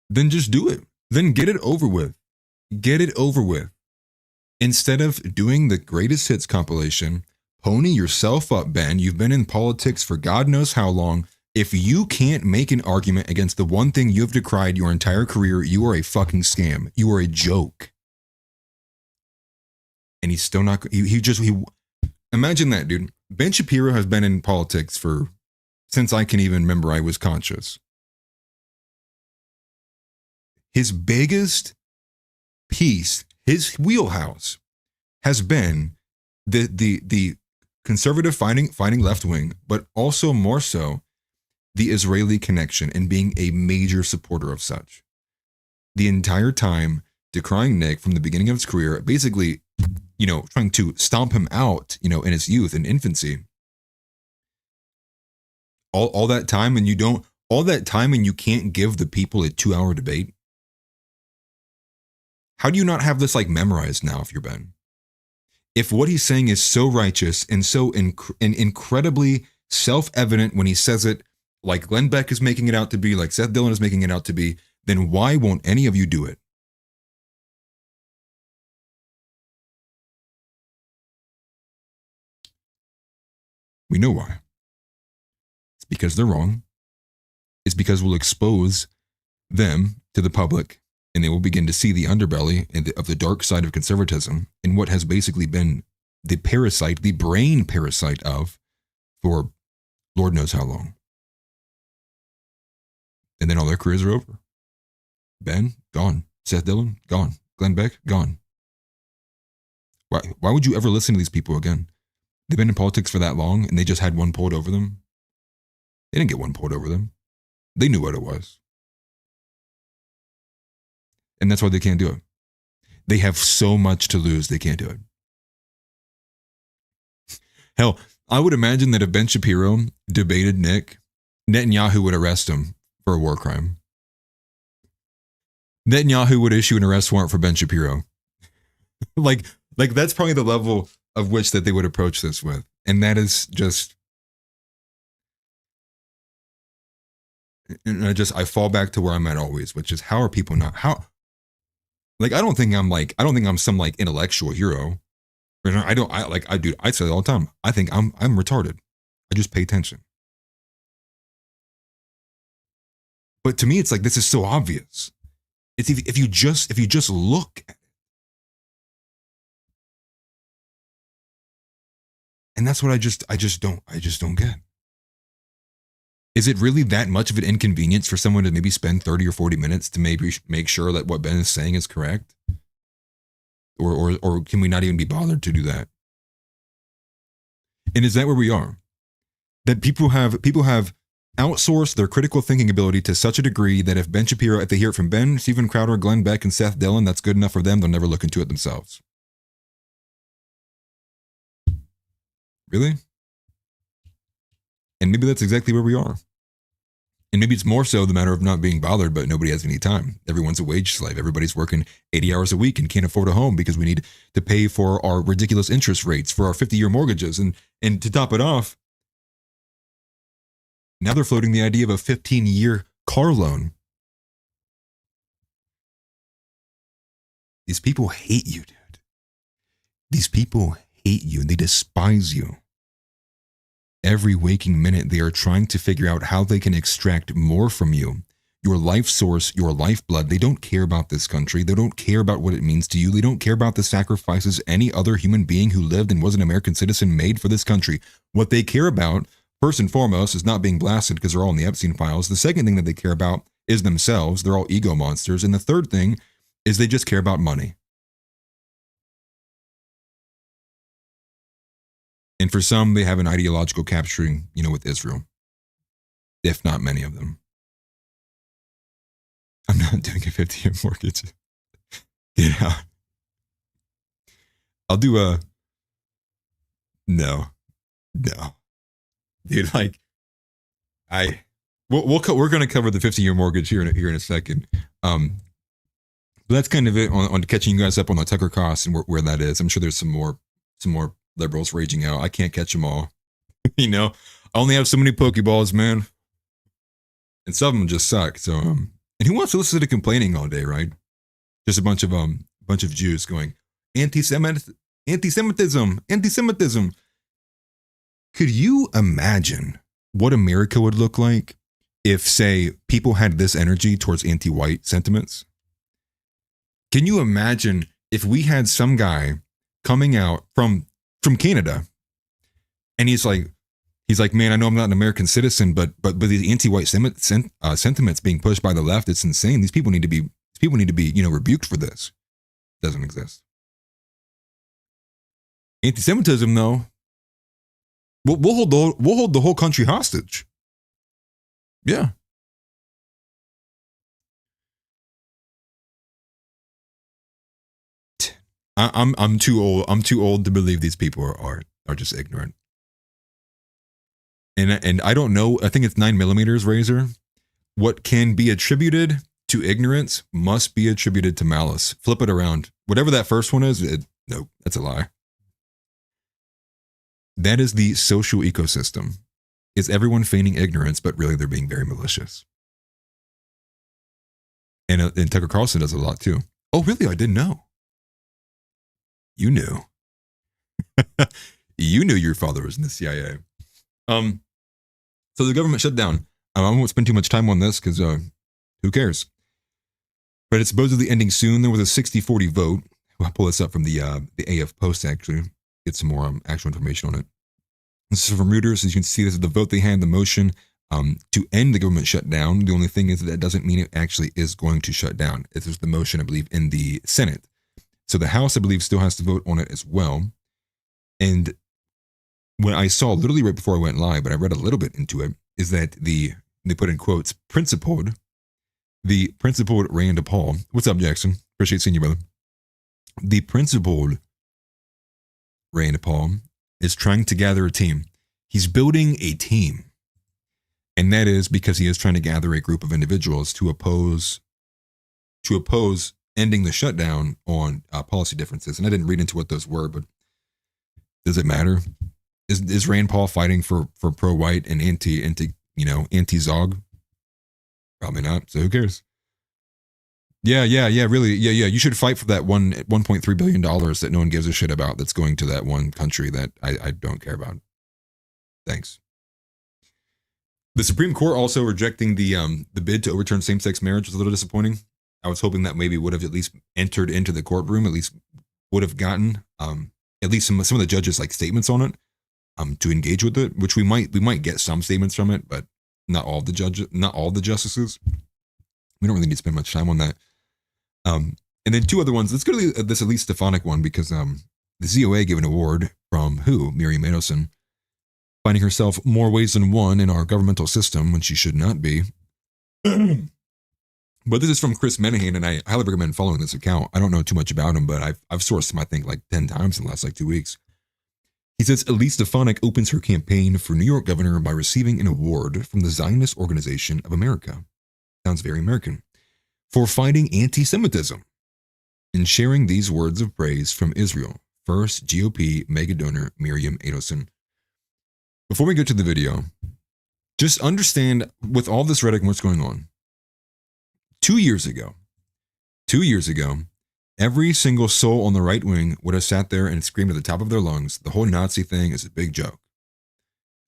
Then just do it. Then get it over with. Get it over with. Instead of doing the greatest hits compilation, pony yourself up, Ben. You've been in politics for God knows how long. If you can't make an argument against the one thing you have decried your entire career, you are a fucking scam. You are a joke. And he's still not, imagine that, dude. Ben Shapiro has been in politics since I can even remember I was conscious. His biggest piece, his wheelhouse, has been the conservative fighting left wing, but also more so the Israeli connection and being a major supporter of such. The entire time decrying Nick from the beginning of his career, basically, trying to stomp him out, in his youth and infancy. All that time and you can't give the people a 2-hour debate. How do you not have this memorized now if you're Ben? If what he's saying is so righteous and so incredibly self-evident when he says it, like Glenn Beck is making it out to be, like Seth Dillon is making it out to be, then why won't any of you do it? We know why. It's because they're wrong. It's because we'll expose them to the public, and they will begin to see the underbelly of the dark side of conservatism and what has basically been the parasite, the brain parasite for Lord knows how long. And then all their careers are over. Ben, gone. Seth Dillon, gone. Glenn Beck, gone. Why would you ever listen to these people again? They've been in politics for that long and they just had one pulled over them. They didn't get one pulled over them. They knew what it was. And that's why they can't do it. They have so much to lose, they can't do it. Hell, I would imagine that if Ben Shapiro debated Nick, Netanyahu would arrest him for a war crime. Netanyahu would issue an arrest warrant for Ben Shapiro. like that's probably the level of which that they would approach this with. And that is just, and I fall back to where I'm at always, which is how are people not, I don't think I'm some intellectual hero. I say it all the time. I think I'm retarded. I just pay attention. But to me, it's this is so obvious. It's if you just look at it. And that's what I just don't get. Is it really that much of an inconvenience for someone to maybe spend 30 or 40 minutes to maybe make sure that what Ben is saying is correct? Or can we not even be bothered to do that? And is that where we are? That people have outsourced their critical thinking ability to such a degree that if Ben Shapiro, if they hear it from Ben, Steven Crowder, Glenn Beck, and Seth Dillon, that's good enough for them. They'll never look into it themselves. Really? And maybe that's exactly where we are. And maybe it's more so the matter of not being bothered, but nobody has any time. Everyone's a wage slave. Everybody's working 80 hours a week and can't afford a home because we need to pay for our ridiculous interest rates for our 50-year mortgages. And to top it off, now they're floating the idea of a 15-year car loan. These people hate you, dude. These people hate you and they despise you. Every waking minute, they are trying to figure out how they can extract more from you. Your life source, your lifeblood. They don't care about this country. They don't care about what it means to you. They don't care about the sacrifices any other human being who lived and was an American citizen made for this country. What they care about, first and foremost, is not being blasted because they're all in the Epstein files. The second thing that they care about is themselves. They're all ego monsters. And the third thing is they just care about money. And for some, they have an ideological capturing, with Israel, if not many of them. I'm not doing a 50-year mortgage. Get out. I'll do a no, dude. Like we're gonna cover the 50-year mortgage here in a second. But that's kind of it on catching you guys up on the TuckerCaust and where that is. I'm sure there's some more liberals raging out. I can't catch them all. You know, I only have so many Pokeballs, man. And some of them just suck. So, and who wants to listen to complaining all day, right? Just a bunch of Jews going, anti-Semitism. Could you imagine what America would look like if, say, people had this energy towards anti-white sentiments? Can you imagine if we had some guy coming out from Canada and he's like, man, I know I'm not an American citizen, but these anti-white sentiments being pushed by the left, it's insane. These people need to be rebuked for this. Doesn't exist. Anti-Semitism, though, we'll hold the whole country hostage. Yeah. I'm too old to believe these people are just ignorant. And I don't know. I think it's 9mm razor. What can be attributed to ignorance must be attributed to malice. Flip it around. Whatever that first one is, no, that's a lie. That is the social ecosystem. Is everyone feigning ignorance, but really they're being very malicious. And Tucker Carlson does a lot too. Oh, really? I didn't know. You knew. You knew your father was in the CIA. So the government shut down. I won't spend too much time on this because who cares? But it's supposedly ending soon. There was a 60-40 vote. I'll pull this up from the AF Post, actually. Get some more actual information on it. This is from Reuters. As you can see, this is the vote they had, the motion to end the government shutdown. The only thing is that doesn't mean it actually is going to shut down. This is the motion, I believe, in the Senate. So the House, I believe, still has to vote on it as well. And when I saw, literally right before I went live, but I read a little bit into it, is that they put in quotes, the principled Rand Paul. What's up, Jackson? Appreciate seeing you, brother. The principled Rand Paul is trying to gather a team. He's building a team. And that is because he is trying to gather a group of individuals to oppose ending the shutdown on policy differences. And I didn't read into what those were, but does it matter? Is Rand Paul fighting for pro-white and anti-Zog? Probably not. So who cares? Yeah, really. Yeah. You should fight for that $1.3 billion that no one gives a shit about that's going to that one country that I don't care about. Thanks. The Supreme Court also rejecting the bid to overturn same-sex marriage was a little disappointing. I was hoping that maybe would have at least entered into the courtroom, at least would have gotten at least some of the judges like statements on it to engage with it, which we might get some statements from it, but not all the justices. We don't really need to spend much time on that. And then two other ones. Let's go to this Elise Stefanik one because the ZOA gave an award from Miriam Adelson, finding herself more ways than one in our governmental system when she should not be. But this is from Chris Menahan, and I highly recommend following this account. I don't know too much about him, but I've sourced him, I think, like 10 times in the last 2 weeks. He says, Elise Stefanik opens her campaign for New York governor by receiving an award from the Zionist Organization of America. Sounds very American. For fighting anti-Semitism and sharing these words of praise from Israel. First GOP mega donor Miriam Adelson. Before we go to the video, just understand with all this rhetoric and what's going on, 2 years ago, every single soul on the right wing would have sat there and screamed at the top of their lungs, the whole Nazi thing is a big joke.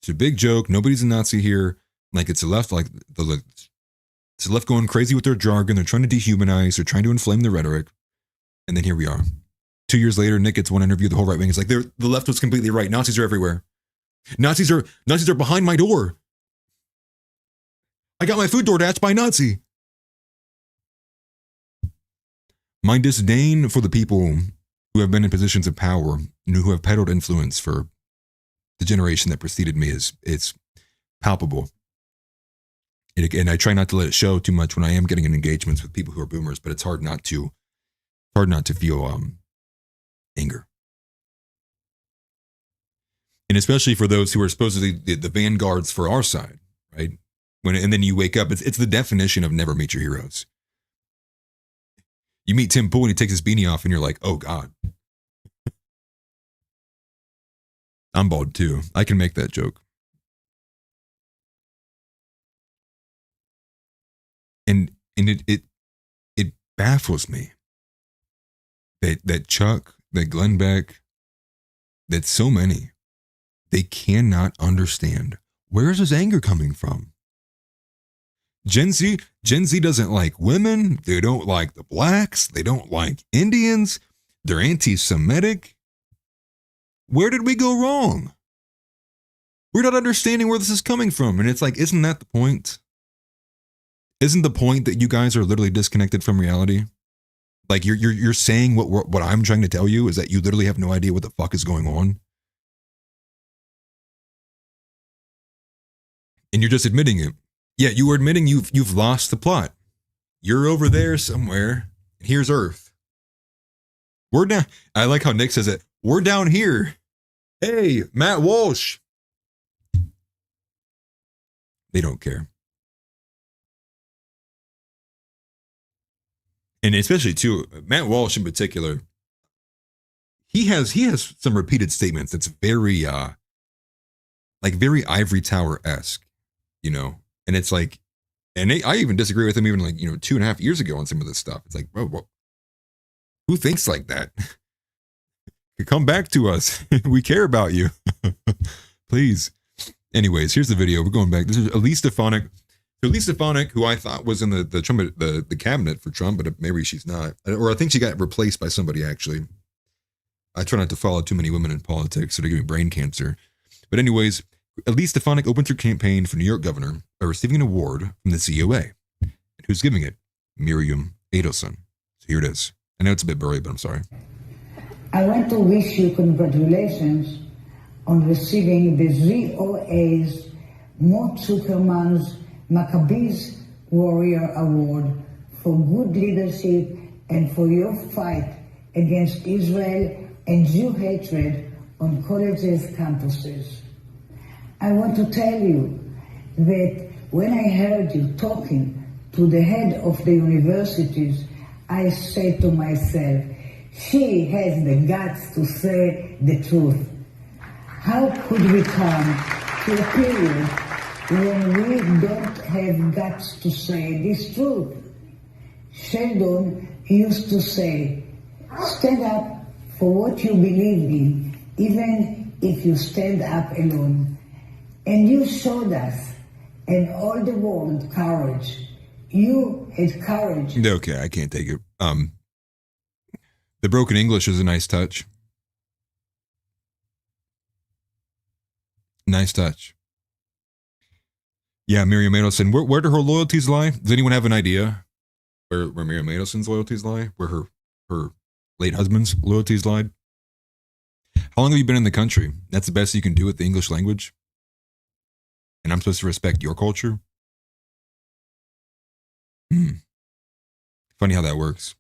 It's a big joke. Nobody's a Nazi here. Like it's the left, it's the left going crazy with their jargon. They're trying to dehumanize. They're trying to inflame the rhetoric. And then here we are. 2 years later, Nick gets one interview. The whole right wing is like, the left was completely right. Nazis are everywhere. Nazis are behind my door. I got my food door dashed by a Nazi. My disdain for the people who have been in positions of power and who have peddled influence for the generation that preceded me it's palpable. And I try not to let it show too much when I am getting in engagements with people who are boomers, but it's hard not to feel anger. And especially for those who are supposedly the vanguards for our side, right? And then you wake up, it's the definition of never meet your heroes. You meet Tim Pool and he takes his beanie off and you're like, oh God. I'm bald too. I can make that joke. And it baffles me that Chuck, that Glenn Beck, that so many, they cannot understand where is his anger coming from. Gen Z doesn't like women. They don't like the blacks. They don't like Indians. They're anti-Semitic. Where did we go wrong? We're not understanding where this is coming from. And it's like, isn't that the point? Isn't the point that you guys are literally disconnected from reality? Like you're saying what I'm trying to tell you is that you literally have no idea what the fuck is going on. And you're just admitting it. Yeah, you were admitting you've lost the plot. You're over there somewhere. Here's Earth. We're down. I like how Nick says it. We're down here. Hey, Matt Walsh. They don't care. And especially too, Matt Walsh in particular, he has some repeated statements that's very very ivory tower-esque, you know. And it's like, and I even disagree with him even 2.5 years ago on some of this stuff. It's like, bro, who thinks like that? Come back to us. We care about you. Please. Anyways, here's the video. We're going back. This is Elise Stefanik. Elise Stefanik, who I thought was in the Trump, the cabinet for Trump, but maybe she's not. Or I think she got replaced by somebody, actually. I try not to follow too many women in politics, so they give me brain cancer. But anyways, Elise Stefanik opens her campaign for New York governor by receiving an award from the COA. And who's giving it? Miriam Adelson. So here it is. I know it's a bit blurry, but I'm sorry. I want to wish you congratulations on receiving the ZOA's Mo Zuckerman's Maccabees Warrior Award for good leadership and for your fight against Israel and Jew hatred on colleges' campuses. I want to tell you that when I heard you talking to the head of the universities, I said to myself, she has the guts to say the truth. How could we come to a period when we don't have guts to say this truth? Sheldon used to say, stand up for what you believe in, even if you stand up alone. And you showed us and all the world courage. You had courage. Okay, I can't take it. The broken English is a nice touch. Nice touch. Yeah, Miriam Adelson. Where do her loyalties lie? Does anyone have an idea where Miriam Adelson's loyalties lie? Where her late husband's loyalties lied? How long have you been in the country? That's the best you can do with the English language? And I'm supposed to respect your culture? Funny how that works.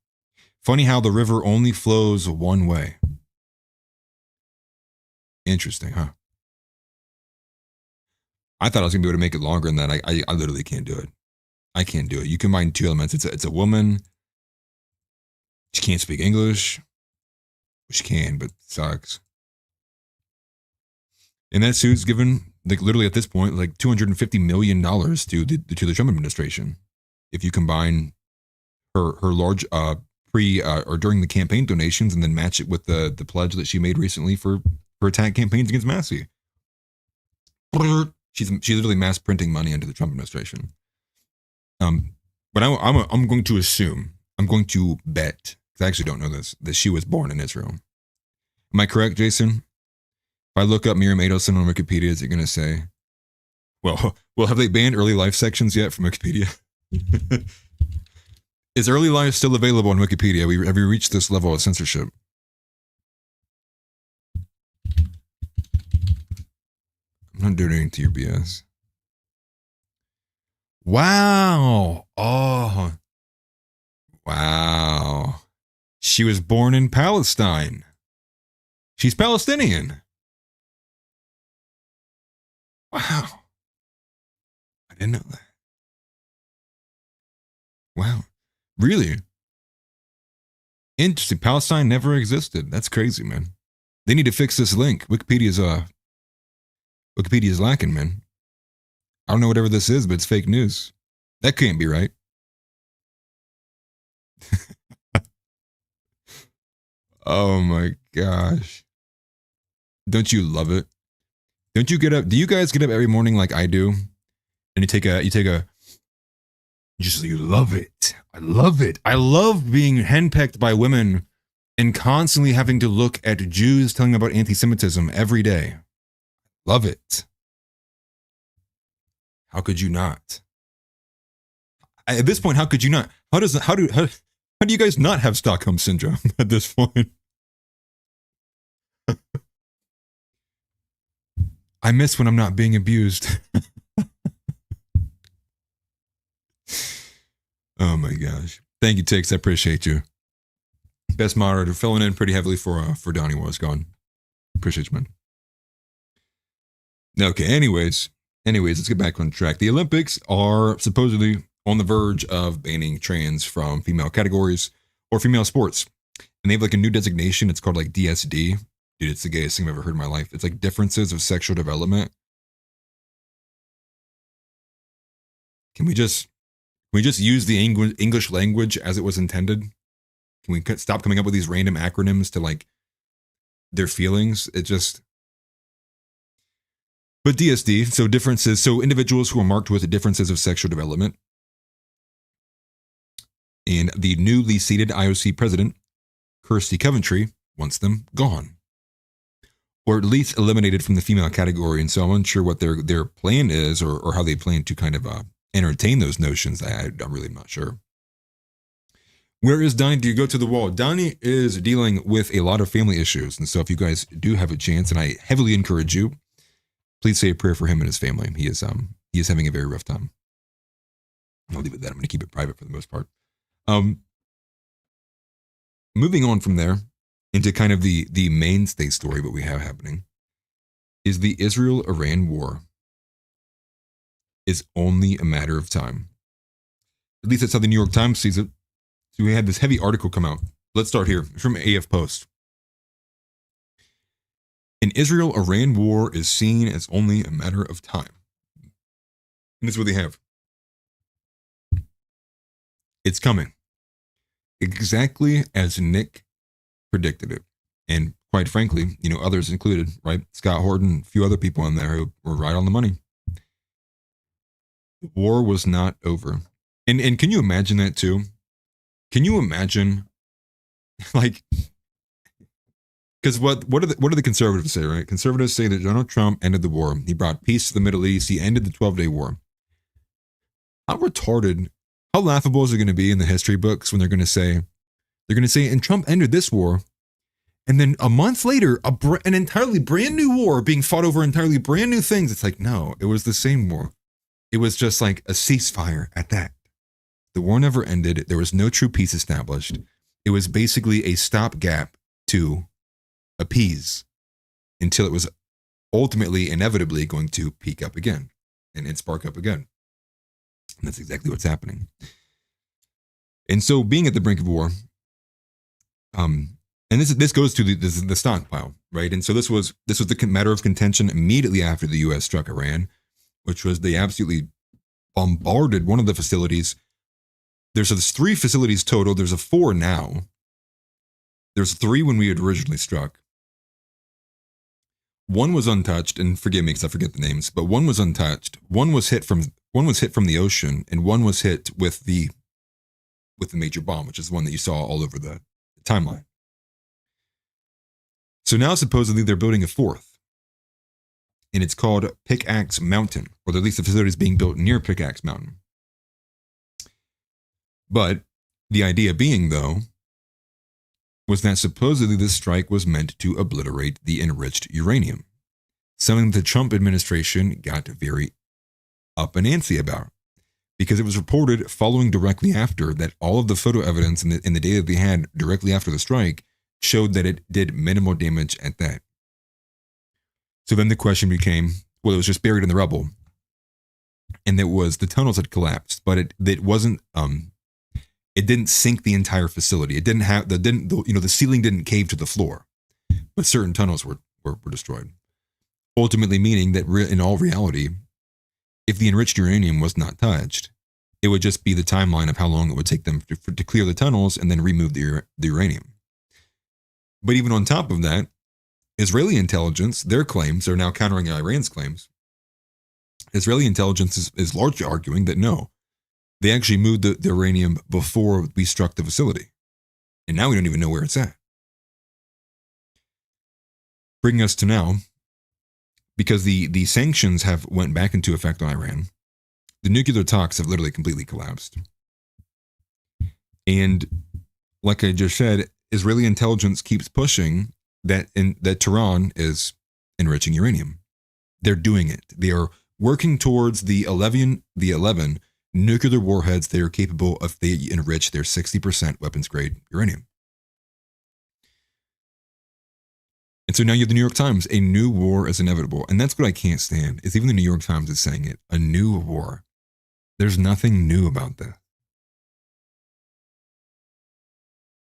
Funny how the river only flows one way. Interesting, huh? I thought I was going to be able to make it longer than that. I literally can't do it. I can't do it. You combine two elements. It's a woman. She can't speak English. She can, but sucks. And that suit's given, like, literally at this point, like $250 million to the Trump administration. If you combine her large or during the campaign donations and then match it with the pledge that she made recently for attack campaigns against Massey. She's literally mass printing money into the Trump administration. But I'm going to assume, I'm going to bet, because I actually don't know this, that she was born in Israel. Am I correct, Jason? If I look up Miriam Adelson on Wikipedia, is it going to say, well, have they banned early life sections yet from Wikipedia? Is early life still available on Wikipedia? Have we reached this level of censorship? I'm not donating to your BS. Wow. Oh. Wow. She was born in Palestine. She's Palestinian. Wow. I didn't know that. Wow. Really? Interesting. Palestine never existed. That's crazy, man. They need to fix this link. Wikipedia's lacking, man. I don't know whatever this is, but it's fake news. That can't be right. Oh my gosh. Don't you love it? Don't you get up? Do you guys get up every morning like I do? And you love it. I love it. I love being henpecked by women and constantly having to look at Jews telling about anti-Semitism every day. Love it. How could you not? At this point, how could you not? How do you guys not have Stockholm syndrome at this point? I miss when I'm not being abused. Oh my gosh. Thank you, Tix. I appreciate you. Best moderator, filling in pretty heavily for Donnie while I was gone. Appreciate you, man. Okay, anyways, let's get back on track. The Olympics are supposedly on the verge of banning trans from female categories or female sports. And they have like a new designation. It's called like DSD. Dude, it's the gayest thing I've ever heard in my life. It's like differences of sexual development. Can we just use the English language as it was intended? Can we stop coming up with these random acronyms to like their feelings? But DSD, so differences, so individuals who are marked with differences of sexual development. And the newly seated IOC president, Kirsty Coventry, wants them gone. Or at least eliminated from the female category. And so I'm unsure what their plan is or how they plan to kind of entertain those notions. I'm really not sure. Where is Donnie? Do you go to the wall? Donnie is dealing with a lot of family issues. And so if you guys do have a chance, and I heavily encourage you, please say a prayer for him and his family. He is having a very rough time. I'll leave it at that. I'm going to keep it private for the most part. Moving on from there into kind of the mainstay story, what we have happening is the Israel-Iran war is only a matter of time. At least that's how the New York Times sees it. So we had this heavy article come out. Let's start here from AF Post. An Israel-Iran war is seen as only a matter of time. And that's what they have. It's coming. Exactly as Nick predicted it. And quite frankly, others included, right? Scott Horton, a few other people in there who were right on the money. The war was not over. And can you imagine that too? Can you imagine, like, because what do the conservatives say, right? Conservatives say that Donald Trump ended the war. He brought peace to the Middle East. He ended the 12-day war. How retarded, how laughable is it going to be in the history books when they're going to say, and Trump ended this war, and then a month later, an entirely brand new war being fought over entirely brand new things. It's like, no, it was the same war. It was just like a ceasefire at that. The war never ended. There was no true peace established. It was basically a stopgap to appease until it was ultimately, inevitably going to peak up again and spark up again. And that's exactly what's happening. And so being at the brink of war, and this goes to the stockpile, right? And so this was the matter of contention immediately after the U.S. struck Iran, which was they absolutely bombarded one of the facilities. There's 3 facilities total. There's a 4 now. There's 3 when we had originally struck. One was untouched, and forgive me because I forget the names, but one was untouched. One was hit from the ocean, and one was hit with the major bomb, which is the one that you saw all over the timeline. So now supposedly they're building a 4th, and it's called Pickaxe Mountain, or at least the facility is being built near Pickaxe Mountain. But the idea being, though, was that supposedly this strike was meant to obliterate the enriched uranium, something the Trump administration got very up and antsy about, because it was reported following directly after that all of the photo evidence in the data they had directly after the strike showed that it did minimal damage at that. So then the question became, well, it was just buried in the rubble. And the tunnels had collapsed, but it wasn't, it didn't sink the entire facility. It didn't have, the ceiling didn't cave to the floor, but certain tunnels were destroyed. Ultimately meaning that in all reality, if the enriched uranium was not touched, it would just be the timeline of how long it would take them to clear the tunnels and then remove the uranium. But even on top of that, Israeli intelligence, their claims are now countering Iran's claims. Israeli intelligence is largely arguing that no, they actually moved the uranium before we struck the facility. And now we don't even know where it's at. Bringing us to now, because the sanctions went back into effect on Iran, the nuclear talks have literally completely collapsed. And like I just said, Israeli intelligence keeps pushing that Tehran is enriching uranium. They're doing it. They are working towards the 11 nuclear warheads they are capable of if they enrich their 60% weapons grade uranium. And so now you have the New York Times, a new war is inevitable. And that's what I can't stand, is even the New York Times is saying it, a new war. There's nothing new about that.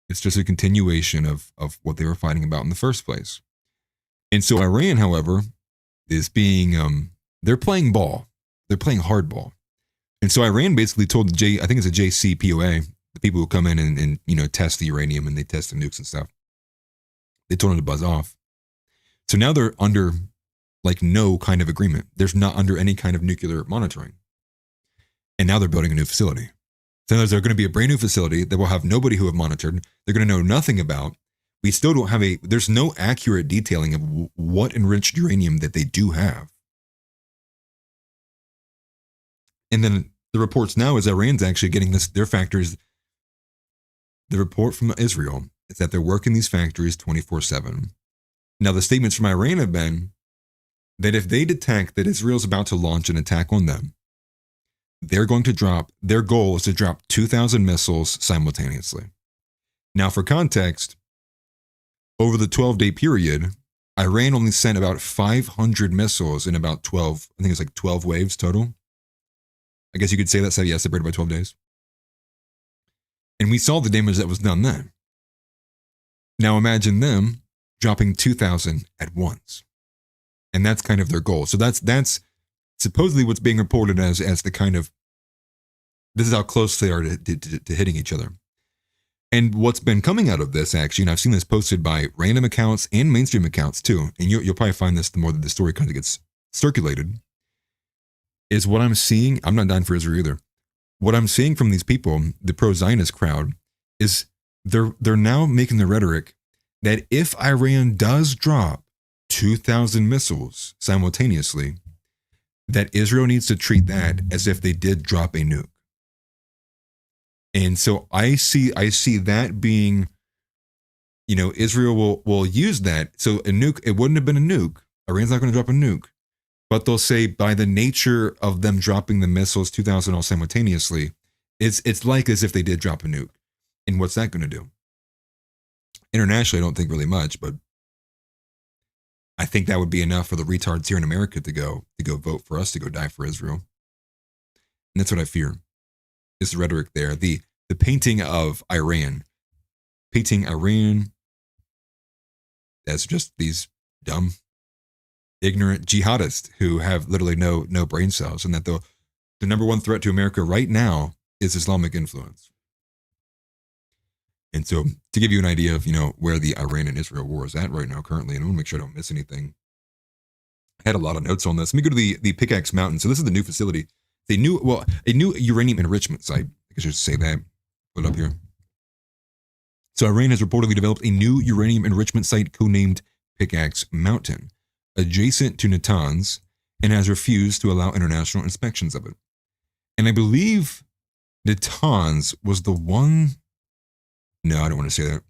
It's just a continuation of what they were fighting about in the first place. And so Iran, however, is being, they're playing ball. They're playing hardball. And so Iran basically told I think it's a JCPOA, the people who come in and test the uranium and they test the nukes and stuff. They told them to buzz off. So now they're under like no kind of agreement. There's not under any kind of nuclear monitoring. And now they're building a new facility. So there's going to be a brand new facility that will have nobody who have monitored. They're going to know nothing about. We still don't have there's no accurate detailing of what enriched uranium that they do have. And then the reports now is Iran's actually getting their factories. The report from Israel is that they're working these factories 24/7. Now, the statements from Iran have been that if they detect that Israel's about to launch an attack on them, their goal is to drop 2,000 missiles simultaneously. Now, for context, over the 12-day period, Iran only sent about 500 missiles in about 12, I think it's like 12 waves total. I guess you could say that, separated by 12 days. And we saw the damage that was done then. Now imagine them dropping 2,000 at once. And that's kind of their goal. So that's supposedly what's being reported as the kind of, this is how close they are to hitting each other. And what's been coming out of this, actually, and I've seen this posted by random accounts and mainstream accounts too, and you'll probably find this the more that the story kind of gets circulated, is what I'm seeing. I'm not dying for Israel either. What I'm seeing from these people, the pro-Zionist crowd, is they're now making the rhetoric that if Iran does drop 2,000 missiles simultaneously, that Israel needs to treat that as if they did drop a nuke. And so I see that being, Israel will use that. So a nuke, it wouldn't have been a nuke. Iran's not going to drop a nuke. But they'll say by the nature of them dropping the missiles 2,000 all simultaneously, it's like as if they did drop a nuke. And what's that going to do? Internationally, I don't think really much, but I think that would be enough for the retards here in America to go vote for us to go die for Israel. And that's what I fear. Is the rhetoric there. The painting of Iran. Painting Iran as just these dumb, ignorant jihadists who have literally no brain cells, and that the number one threat to America right now is Islamic influence. And so to give you an idea of, where the Iran and Israel war is at right now currently, and I want to make sure I don't miss anything. I had a lot of notes on this. Let me go to the Pickaxe Mountain. So this is the new facility. A new uranium enrichment site. I guess I should say that. Put it up here. So Iran has reportedly developed a new uranium enrichment site codenamed Pickaxe Mountain, adjacent to Natanz, and has refused to allow international inspections of it. And I believe Natanz was the one. No, I don't want to say that.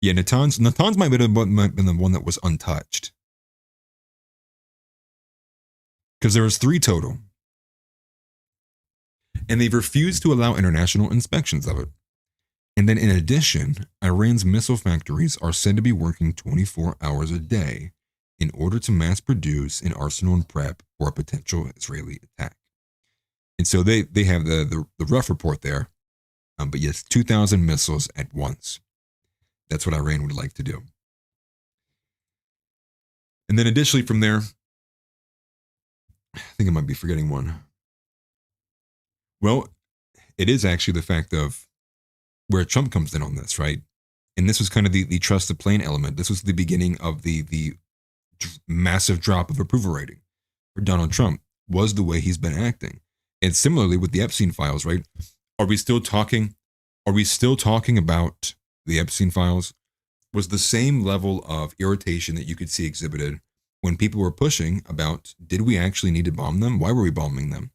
Yeah, Natanz might have been the one that was untouched. Because there was 3 total. And they've refused to allow international inspections of it. And then in addition, Iran's missile factories are said to be working 24 hours a day in order to mass produce an arsenal and prep for a potential Israeli attack. And so they have the rough report there. But yes, 2,000 missiles at once. That's what Iran would like to do. And then additionally from there, I think I might be forgetting one. Well, it is actually the fact of where Trump comes in on this, right? And this was kind of the trust the plane element. This was the beginning of the massive drop of approval rating for Donald Trump, was the way he's been acting. And similarly with the Epstein files, right? Are we still talking about the Epstein files? Was the same level of irritation that you could see exhibited when people were pushing about, did we actually need to bomb them? Why were we bombing them?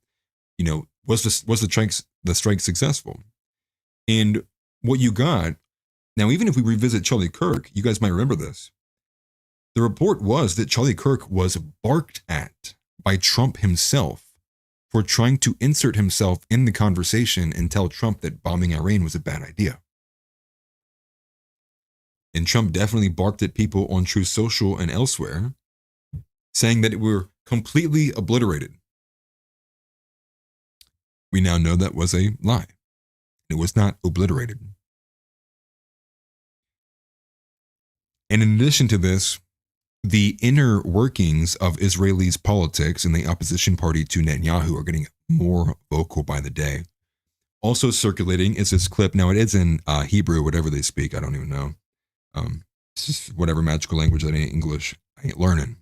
You know, was the strike successful? And what you got, now even if we revisit Charlie Kirk, you guys might remember this. The report was that Charlie Kirk was barked at by Trump himself for trying to insert himself in the conversation and tell Trump that bombing Iran was a bad idea. And Trump definitely barked at people on Truth Social and elsewhere, saying that we're completely obliterated. We now know that was a lie. It was not obliterated. And in addition to this, the inner workings of Israelis' politics and the opposition party to Netanyahu are getting more vocal by the day. Also circulating is this clip. Now it is in Hebrew, whatever they speak. I don't even know. It's just whatever magical language that ain't English. I ain't learning.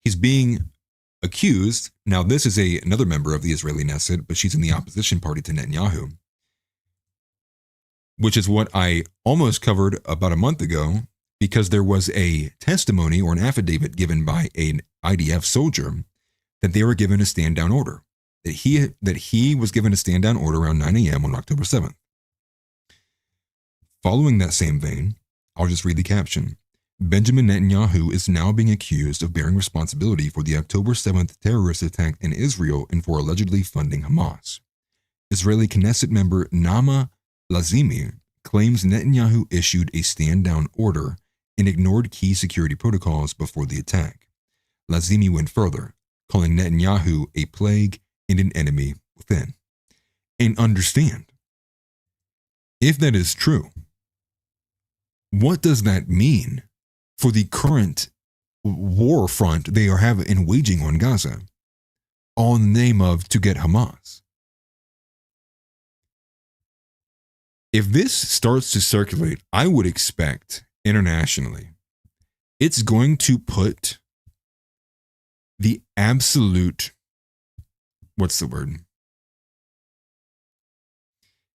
He's being accused. Now this is another member of the Israeli Knesset, but she's in the opposition party to Netanyahu, which is what I almost covered about a month ago, because there was a testimony or an affidavit given by an IDF soldier that they were given a stand-down order, that he was given a stand-down order around 9 a.m. on October 7th. Following that same vein, I'll just read the caption. Benjamin Netanyahu is now being accused of bearing responsibility for the October 7th terrorist attack in Israel and for allegedly funding Hamas. Israeli Knesset member Naama Lazimi claims Netanyahu issued a stand-down order and ignored key security protocols before the attack. Lazimi went further, calling Netanyahu a plague and an enemy within. And understand, if that is true, what does that mean for the current war front they are having and waging on Gaza, all in the name of to get Hamas? If this starts to circulate, I would expect internationally, it's going to put the absolute, what's the word?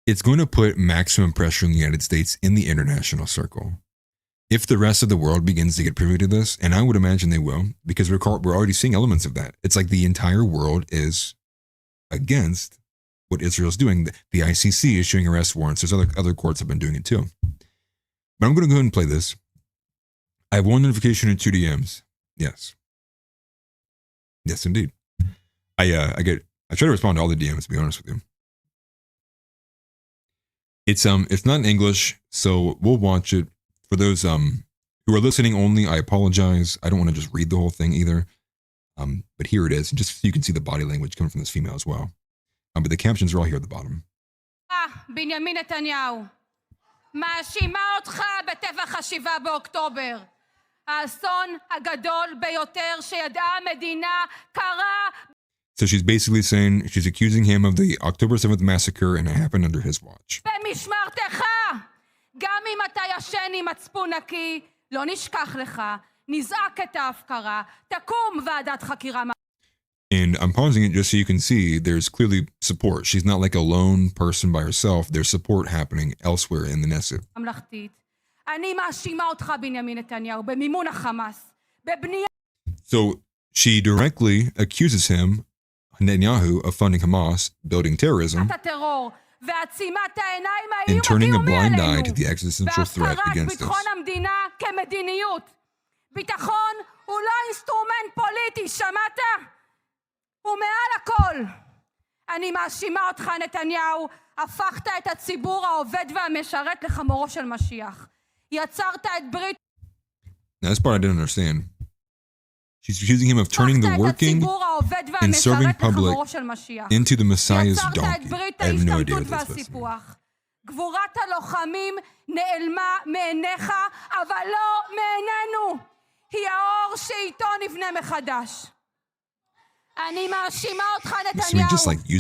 It's going to put maximum pressure on the United States in the international circle. If the rest of the world begins to get privy to this, and I would imagine they will, because we're already seeing elements of that. It's like the entire world is against what Israel's doing. The ICC is issuing arrest warrants. There's other courts have been doing it too. But I'm going to go ahead and play this. I have one notification and 2 DMs. Yes. Yes, indeed. I try to respond to all the DMs, to be honest with you. It's not in English, so we'll watch it. For those who are listening only, I apologize. I don't want to just read the whole thing either. But here it is, just so you can see the body language coming from this female as well. But the captions are all here at the bottom. בנימין נתניהו, מאשימה אותך בטבח 7 באוקטובר. האסון הגדול ביותר שידעה המדינה קרה. So she's basically saying, she's accusing him of the October 7th massacre and it happened under his watch. במשמרתך, גם אם אתה ישן עם מצפון נקי, לא נשכח לך, נזעק את ההפקרה, תקום ועדת חקירה. And I'm pausing it just so you can see there's clearly support. She's not like a lone person by herself. There's support happening elsewhere in the Knesset. אני מאשימה אותך בנימין נתניהו במימון החמאס, בבנייה. So she directly accuses him, Netanyahu, of funding Hamas, building terrorism, ועצימת העיניים and האיום turning a הקיומי blind עלינו. eye to the existential threat והפקרת against us. ביטחון המדינה כמדיניות. ביטחון הוא לא אינסטרומנט פוליטי, שמעת? הוא מעל הכל. אני מאשימה אותך, נתניהו, הפכת את הציבור העובד והמשרת לחמורו של משיח. יצרת את ברית... Now, this part I didn't understand. She's accusing him of turning the working and serving public into the Messiah's donkey. I have no idea what this was. גבורת הלוחמים נעלמה מעיניך, אבל לא מעינינו. היא האור שאיתו נבנה מחדש. אני מאשימה אותך, נתניהו.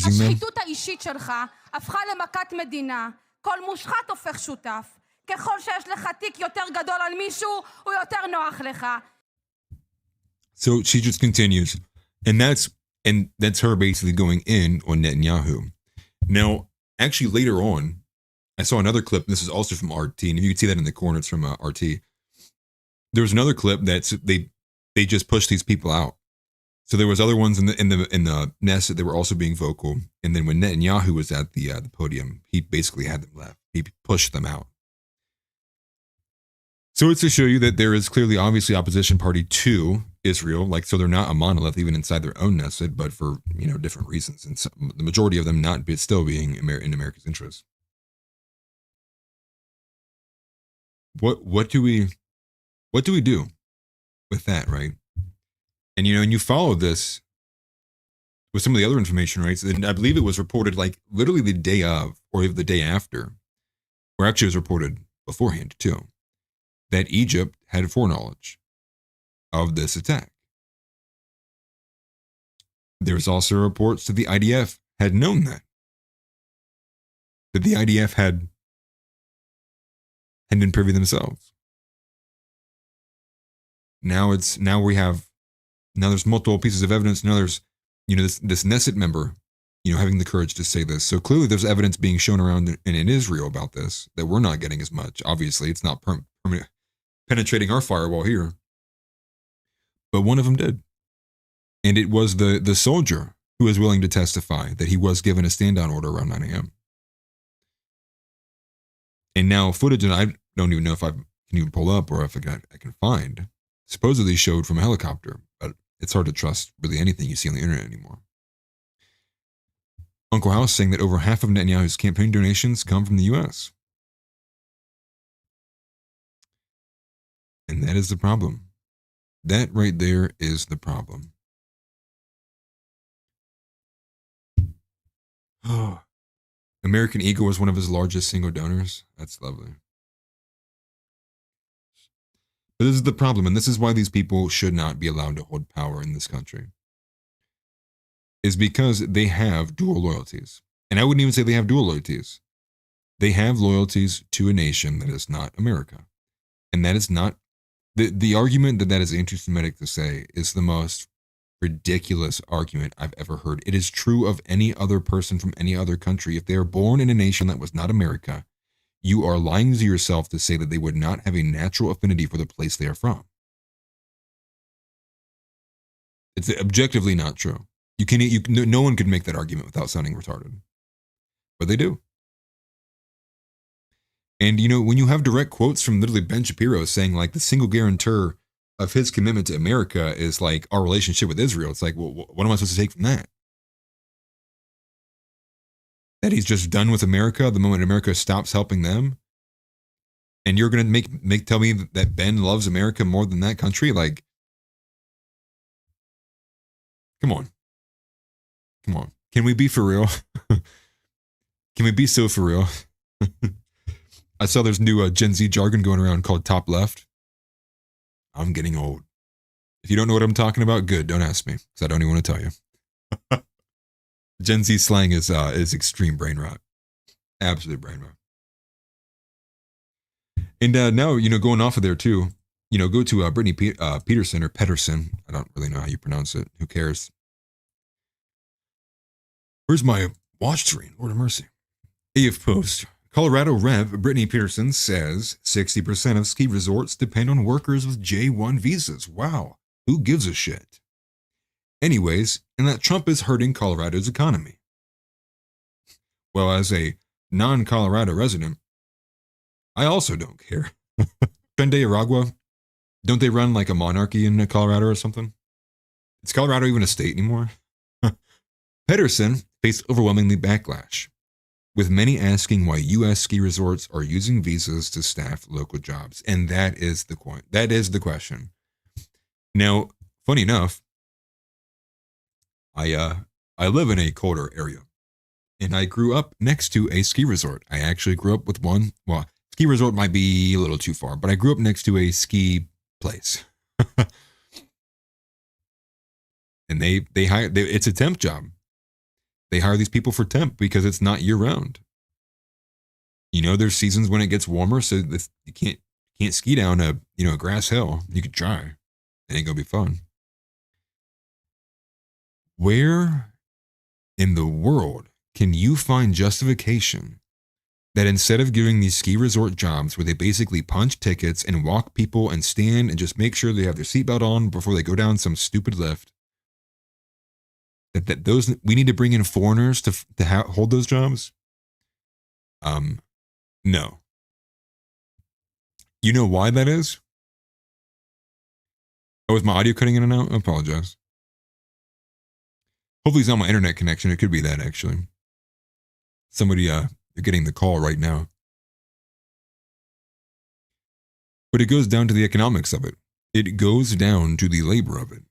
השחיתות האישית שלך הפכה למכת מדינה. כל מושחת הופך שותף. ככל שיש לך תיק יותר גדול על מישהו, הוא יותר נוח לך. So she just continues. And that's her basically going in on Netanyahu. Now, actually later on, I saw another clip. This is also from RT, and if you can see that in the corner, it's from RT. There was another clip that they just pushed these people out. So there was other ones in the nest that they were also being vocal, and then when Netanyahu was at the podium, he basically had them left. He pushed them out. So it's to show you that there is clearly, obviously, opposition party to Israel. Like, so they're not a monolith even inside their own nested, but for different reasons, and the majority of them not still being in America's interest. What do we do with that, right? And and you follow this with some of the other information, right? So I believe it was reported like literally the day of or the day after, or actually it was reported beforehand too, that Egypt had foreknowledge of this attack. There's also reports that the IDF had known that the IDF had been privy themselves. Now there's multiple pieces of evidence. Now there's, this Knesset member, having the courage to say this. So clearly there's evidence being shown around in Israel about this that we're not getting as much. Obviously, it's not penetrating our firewall here. But one of them did. And it was the soldier who was willing to testify that he was given a stand-down order around 9 a.m. And now footage, and I don't even know if I can even pull up or if I can find, supposedly showed from a helicopter, but it's hard to trust really anything you see on the internet anymore. Uncle House saying that over half of Netanyahu's campaign donations come from the U.S. And that is the problem. That right there is the problem. Oh. American Eagle was one of his largest single donors. That's lovely. But this is the problem, and this is why these people should not be allowed to hold power in this country. Is because they have dual loyalties. And I wouldn't even say they have dual loyalties. They have loyalties to a nation that is not America. And that is not, the argument that is anti-Semitic to say is the most ridiculous argument I've ever heard. It is true of any other person from any other country. If they are born in a nation that was not America, you are lying to yourself to say that they would not have a natural affinity for the place they are from. It's objectively not true. No one could make that argument without sounding retarded. But they do. And when you have direct quotes from literally Ben Shapiro saying like the single guarantor of his commitment to America is like our relationship with Israel. It's like, well, what am I supposed to take from that? That he's just done with America the moment America stops helping them? And you're going to tell me that Ben loves America more than that country? Like, come on. Come on. Can we be for real? Can we be so for real? I saw there's new Gen Z jargon going around called top left. I'm getting old. If you don't know what I'm talking about, good. Don't ask me, because I don't even want to tell you. Gen Z slang is extreme brain rot. Absolute brain rot. And now, going off of there too, go to Brittany Peterson or Pedersen. I don't really know how you pronounce it. Who cares? Where's my watch screen? Lord of mercy. AF Post. Colorado Rev. Brittany Peterson says 60% of ski resorts depend on workers with J1 visas. Wow. Who gives a shit? Anyways, and that Trump is hurting Colorado's economy. Well, as a non-Colorado resident, I also don't care. Trende Aragua, don't they run like a monarchy in Colorado or something? Is Colorado even a state anymore? Pedersen faced overwhelmingly backlash. with many asking why U.S. ski resorts are using visas to staff local jobs. And that is the point. That is the question. Now, funny enough, I live in a colder area, and I grew up next to a ski resort. I actually grew up with one. Well, ski resort might be a little too far, but I grew up next to a ski place. And they hire, it's a temp job. They hire these people for temp because it's not year round. You know, there's seasons when it gets warmer, so you can't ski down a grass hill. You could try. It ain't gonna be fun. Where in the world can you find justification that instead of giving these ski resort jobs where they basically punch tickets and walk people and stand and just make sure they have their seatbelt on before they go down some stupid lift, that those we need to bring in foreigners to hold those jobs? No. You know why that is? Oh, is my audio cutting in and out? I apologize. Hopefully it's not my internet connection. It could be that, actually. Somebody they're getting the call right now. But it goes down to the economics of it. It goes down to the labor of it.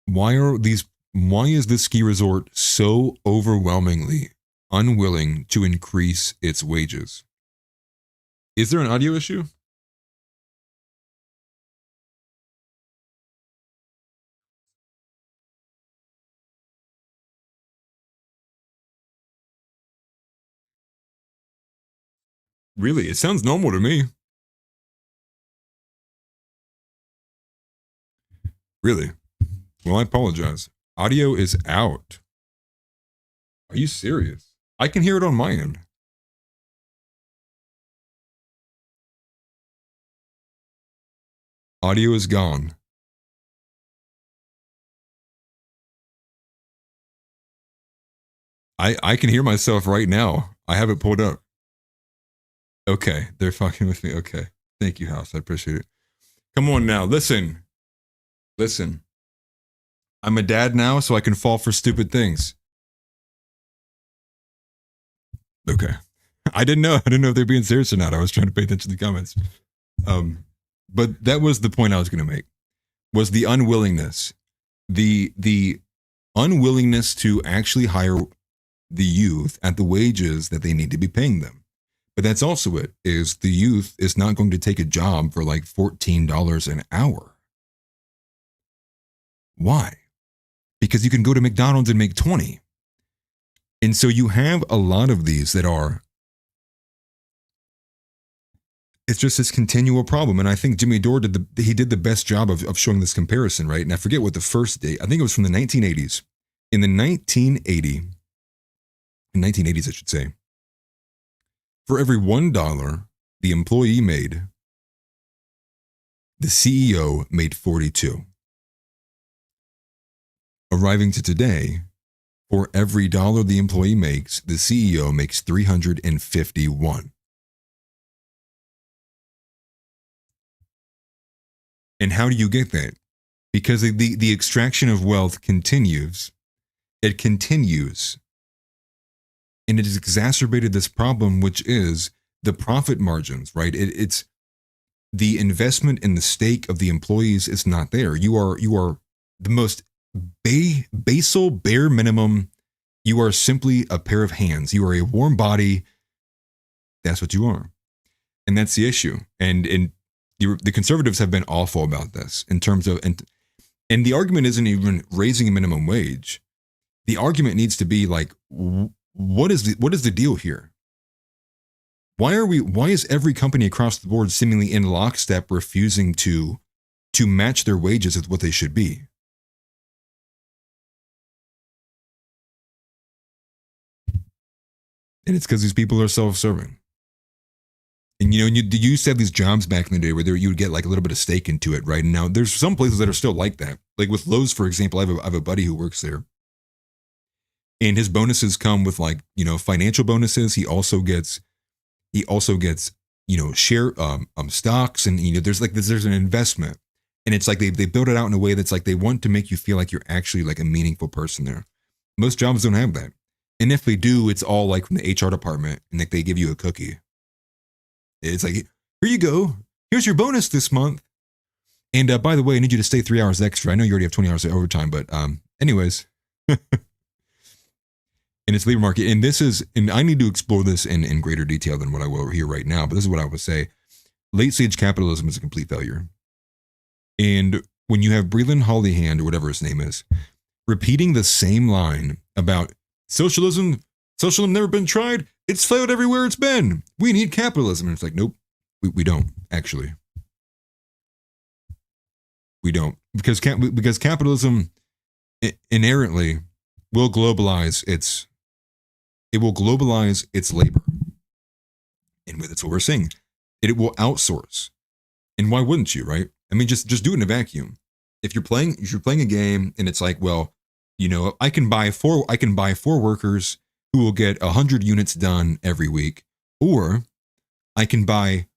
Why is this ski resort so overwhelmingly unwilling to increase its wages? Is there an audio issue? Really? It sounds normal to me. Really? Well, I apologize. Audio is out. Are you serious? I can hear it on my end. Audio is gone. I can hear myself right now. I have it pulled up. Okay, they're fucking with me. Okay. Thank you, House. I appreciate it. Come on now. Listen. Listen. I'm a dad now, so I can fall for stupid things. Okay. I didn't know if they're being serious or not. I was trying to pay attention to the comments. But that was the point I was going to make. Was the unwillingness. The unwillingness to actually hire the youth at the wages that they need to be paying them. But that's also it, is the youth is not going to take a job for like $14 an hour. Why? Because you can go to McDonald's and make 20. And so you have a lot of these that are, it's just this continual problem. And I think Jimmy Dore did the best job of showing this comparison, right? And I forget what the first date, I think it was from the 1980s. In the 1980s, I should say, for every $1 the employee made, the CEO made 42. Arriving to today, for every dollar the employee makes, the CEO makes 351. And how do you get that? Because the extraction of wealth continues. It continues. And it has exacerbated this problem, which is the profit margins, right? It's the investment in the stake of the employees is not there. You are the most basal, bare minimum. You are simply a pair of hands. You are a warm body. That's what you are. And that's the issue. And the conservatives have been awful about this in terms of, and the argument isn't even raising a minimum wage. The argument needs to be like, what is the deal here? Why is every company across the board seemingly in lockstep refusing to match their wages with what they should be? And it's because these people are self-serving. And you used to have these jobs back in the day where you would get like a little bit of stake into it, right? And now there's some places that are still like that. Like with Lowe's, for example, I have a buddy who works there. And his bonuses come with like, financial bonuses. He also gets, share stocks, and there's an investment. And it's like they build it out in a way that's like they want to make you feel like you're actually like a meaningful person there. Most jobs don't have that. And if they do, it's all like from the HR department, and like they give you a cookie. It's like, here you go. Here's your bonus this month. And by the way, I need you to stay 3 hours extra. I know you already have 20 hours of overtime, but anyways. And it's labor market. And I need to explore this in greater detail than what I will here right now, but this is what I would say. Late stage capitalism is a complete failure. And when you have Breland Hollyhand, or whatever his name is, repeating the same line about socialism never been tried, it's failed everywhere it's been. We need capitalism. And it's like, nope, we don't, actually. We don't. Because capitalism inherently will globalize its labor. And that's what we're saying. It will outsource. And why wouldn't you, right? I mean, just do it in a vacuum. If you're playing a game and it's like, well, I can buy four workers who will get 100 units done every week, or I can buy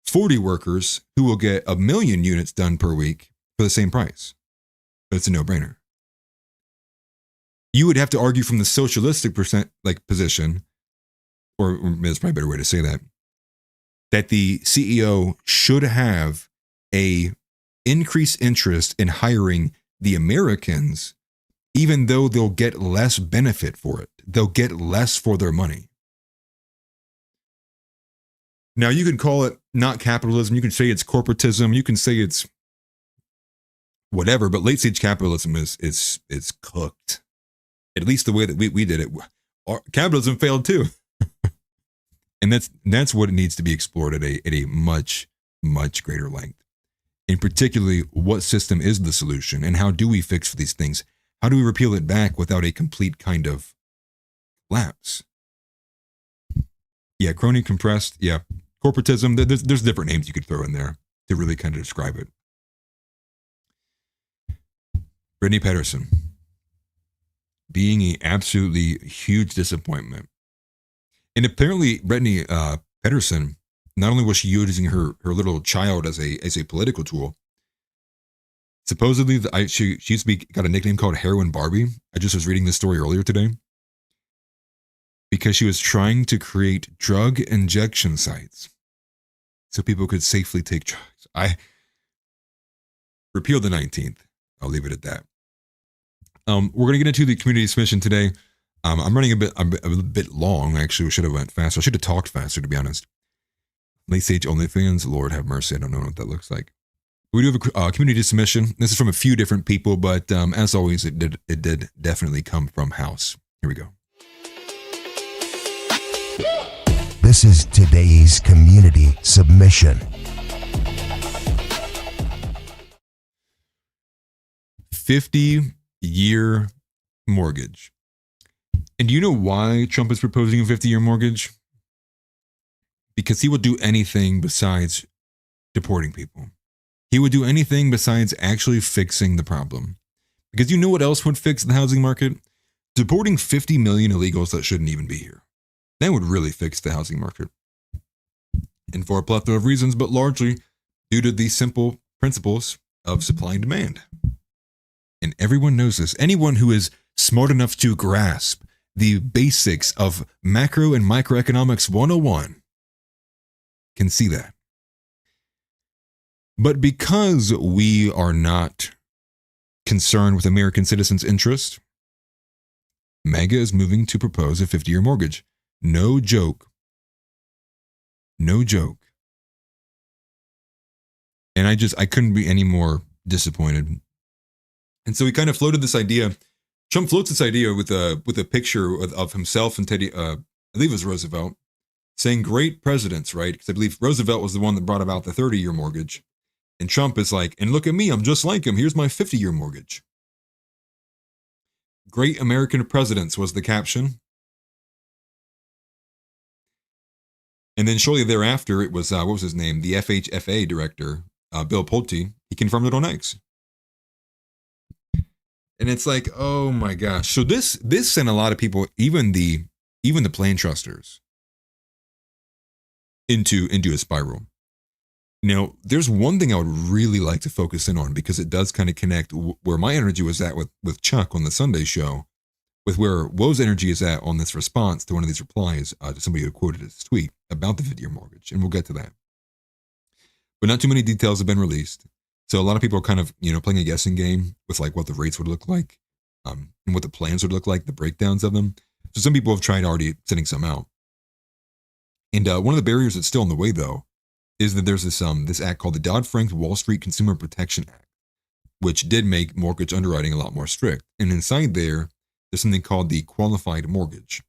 40 workers who will get 1 million units done per week for the same price. But it's a no-brainer. You would have to argue from the socialistic position, or there's probably a better way to say that the CEO should have a increased interest in hiring the Americans, even though they'll get less benefit for it. They'll get less for their money. Now, you could call it not capitalism. You can say it's corporatism. You can say it's whatever, but late stage capitalism is cooked. At least the way that we did it. Capitalism failed too. And that's what it needs to be explored at a much, much greater length. And particularly, what system is the solution, and how do we fix these things? How do we repeal it back without a complete kind of lapse? Yeah, crony, compressed, yeah. Corporatism, there's different names you could throw in there to really kind of describe it. Brittany Pedersen being an absolutely huge disappointment. And apparently, Brittany Pedersen, not only was she using her little child as a political tool, supposedly she used to got a nickname called Heroin Barbie. I just was reading this story earlier today. Because she was trying to create drug injection sites so people could safely take drugs. I repealed the 19th. I'll leave it at that. We're going to get into the community submission today. I'm running a bit long. Actually, we should have went faster. I should have talked faster, to be honest. Late stage OnlyFans, Lord have mercy. I don't know what that looks like. We do have a community submission. This is from a few different people, but as always, it did definitely come from House. Here we go. This is today's community submission. 50-year mortgage. And do you know why Trump is proposing a 50-year mortgage? Because he would do anything besides deporting people. He would do anything besides actually fixing the problem. Because you know what else would fix the housing market? Deporting 50 million illegals that shouldn't even be here. That would really fix the housing market. And for a plethora of reasons, but largely due to the simple principles of supply and demand. And everyone knows this. Anyone who is smart enough to grasp the basics of macro and microeconomics 101 can see that. But because we are not concerned with American citizens' interest, MAGA is moving to propose a 50-year mortgage. No joke. No joke. And I couldn't be any more disappointed. And so he kind of floated this idea. Trump floats this idea with a picture of himself and Teddy, I believe it was Roosevelt, saying great presidents, right? Because I believe Roosevelt was the one that brought about the 30-year mortgage. And Trump is like, and look at me, I'm just like him. Here's my 50-year mortgage. Great American presidents was the caption. And then shortly thereafter, it was, what was his name? The FHFA director, Bill Pulte. He confirmed it on X. And it's like, oh my gosh. So this sent a lot of people, even the plain trusters, into a spiral. Now, there's one thing I would really like to focus in on, because it does kind of connect where my energy was at with Chuck on the Sunday show, with where Woe's energy is at on this response to one of these replies to somebody who quoted his tweet about the 50-year mortgage, and we'll get to that. But not too many details have been released. So a lot of people are kind of, playing a guessing game with like what the rates would look like, and what the plans would look like, the breakdowns of them. So some people have tried already sending some out. And one of the barriers that's still in the way, though, is that there's this act called the Dodd-Frank Wall Street Consumer Protection Act, which did make mortgage underwriting a lot more strict. And inside there's something called the qualified mortgage,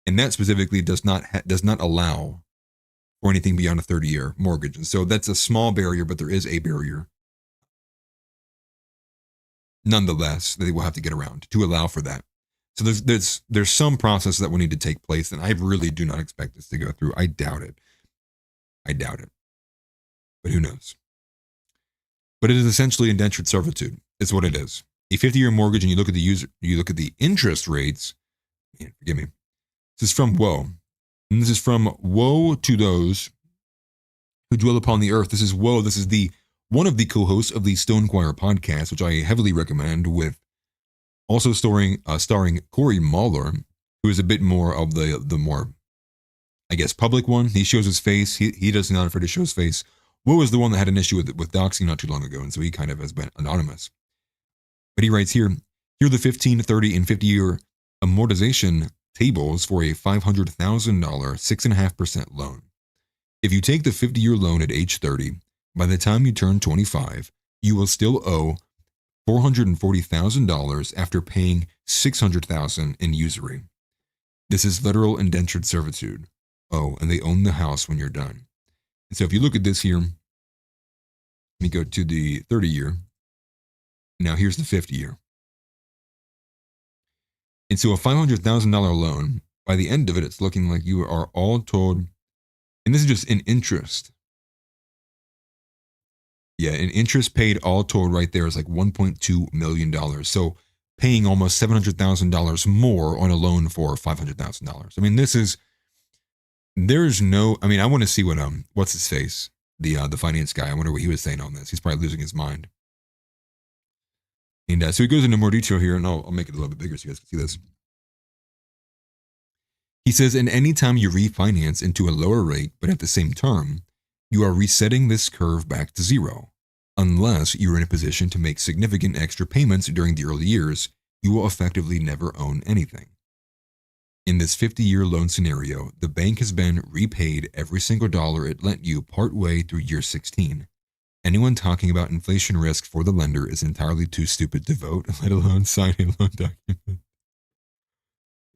and that specifically does not allow for anything beyond a 30-year mortgage. And so that's a small barrier, but there is a barrier, nonetheless, that they will have to get around to allow for that. So there's some process that will need to take place, and I really do not expect this to go through. I doubt it. But who knows? But it is essentially indentured servitude. It's what it is. A 50-year mortgage, and you look at the interest rates. Man, forgive me. This is from Woe. And this is from Woe to those who dwell upon the earth. This is Woe. This is one of the co-hosts of the Stone Choir podcast, which I heavily recommend, with also starring Corey Mahler, who is a bit more of the more, I guess, public one. He shows his face. He does not afraid to show his face. Woe is the one that had an issue with doxing not too long ago, and so he kind of has been anonymous. But he writes here are the 15, 30, and 50-year amortization tables for a $500,000 6.5% loan. If you take the 50-year loan at age 30, by the time you turn 25, you will still owe $440,000 after paying $600,000 in usury. This is literal indentured servitude. Oh, and they own the house when you're done. And so if you look at this here, let me go to the 30-year. Now here's the 50-year. And so a $500,000 loan, by the end of it, it's looking like you are all told, and this is just in interest. Yeah, in interest paid all told right there is like $1.2 million. So paying almost $700,000 more on a loan for $500,000. I mean, I want to see what, what's his face? The finance guy. I wonder what he was saying on this. He's probably losing his mind. And so he goes into more detail here, and I'll make it a little bit bigger so you guys can see this. He says, and anytime you refinance into a lower rate, but at the same term, you are resetting this curve back to zero. Unless you're in a position to make significant extra payments during the early years, you will effectively never own anything. In this 50-year loan scenario, the bank has been repaid every single dollar it lent you partway through year 16. Anyone talking about inflation risk for the lender is entirely too stupid to vote, let alone sign a loan document.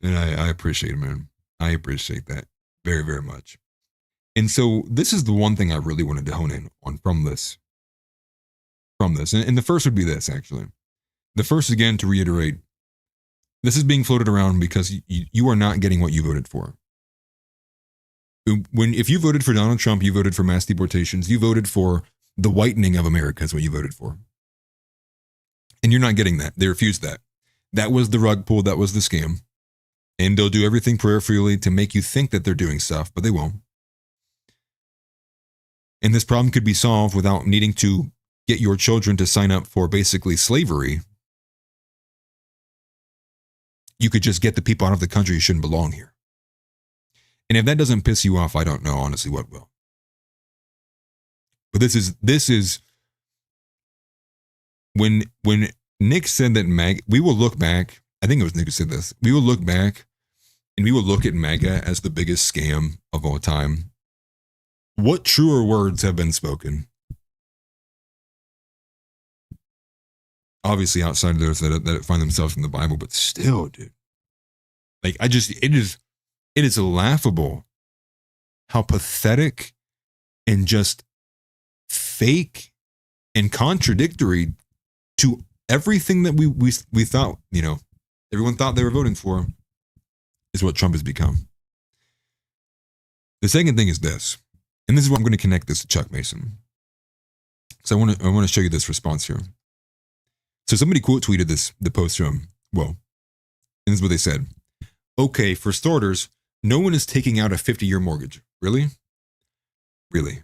And I appreciate it, man. I appreciate that very, very much. And so this is the one thing I really wanted to hone in on from this. And the first would be this, actually. The first, again, to reiterate, this is being floated around because you are not getting what you voted for. If you voted for Donald Trump, you voted for mass deportations, you voted for the whitening of America is what you voted for. And you're not getting that. They refused that. That was the rug pull. That was the scam. And they'll do everything prayerfully to make you think that they're doing stuff, but they won't. And this problem could be solved without needing to get your children to sign up for basically slavery. You could just get the people out of the country who shouldn't belong here. And if that doesn't piss you off, I don't know honestly what will. But this is when Nick said that we will look back, I think it was Nick who said this, we will look back and we will look at MAGA as the biggest scam of all time. What truer words have been spoken? Obviously outside of those that find themselves in the Bible, but still, dude. Like, it is laughable how pathetic and just fake and contradictory to everything that we thought, everyone thought they were voting for, is what Trump has become. The second thing is this, and this is what I'm going to connect this to Chuck Mason. So I want to show you this response here. So somebody quote tweeted the post from, and this is what they said. Okay, for starters, no one is taking out a 50-year mortgage. Really? Really?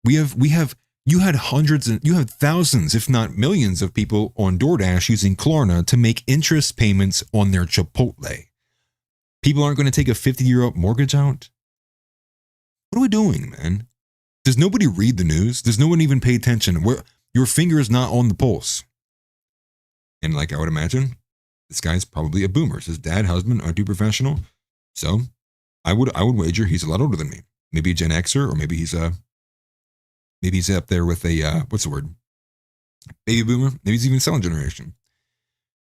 We have You had hundreds and you had thousands, if not millions of people on DoorDash using Klarna to make interest payments on their Chipotle. People aren't going to take a 50-year-old mortgage out? What are we doing, man? Does nobody read the news? Does no one even pay attention? Your finger is not on the pulse. And like I would imagine, this guy's probably a boomer. His dad, husband aren't too professional. So I would wager he's a lot older than me. Maybe a Gen Xer, or maybe he's up there with a what's the word? Baby boomer. Maybe he's even silent generation.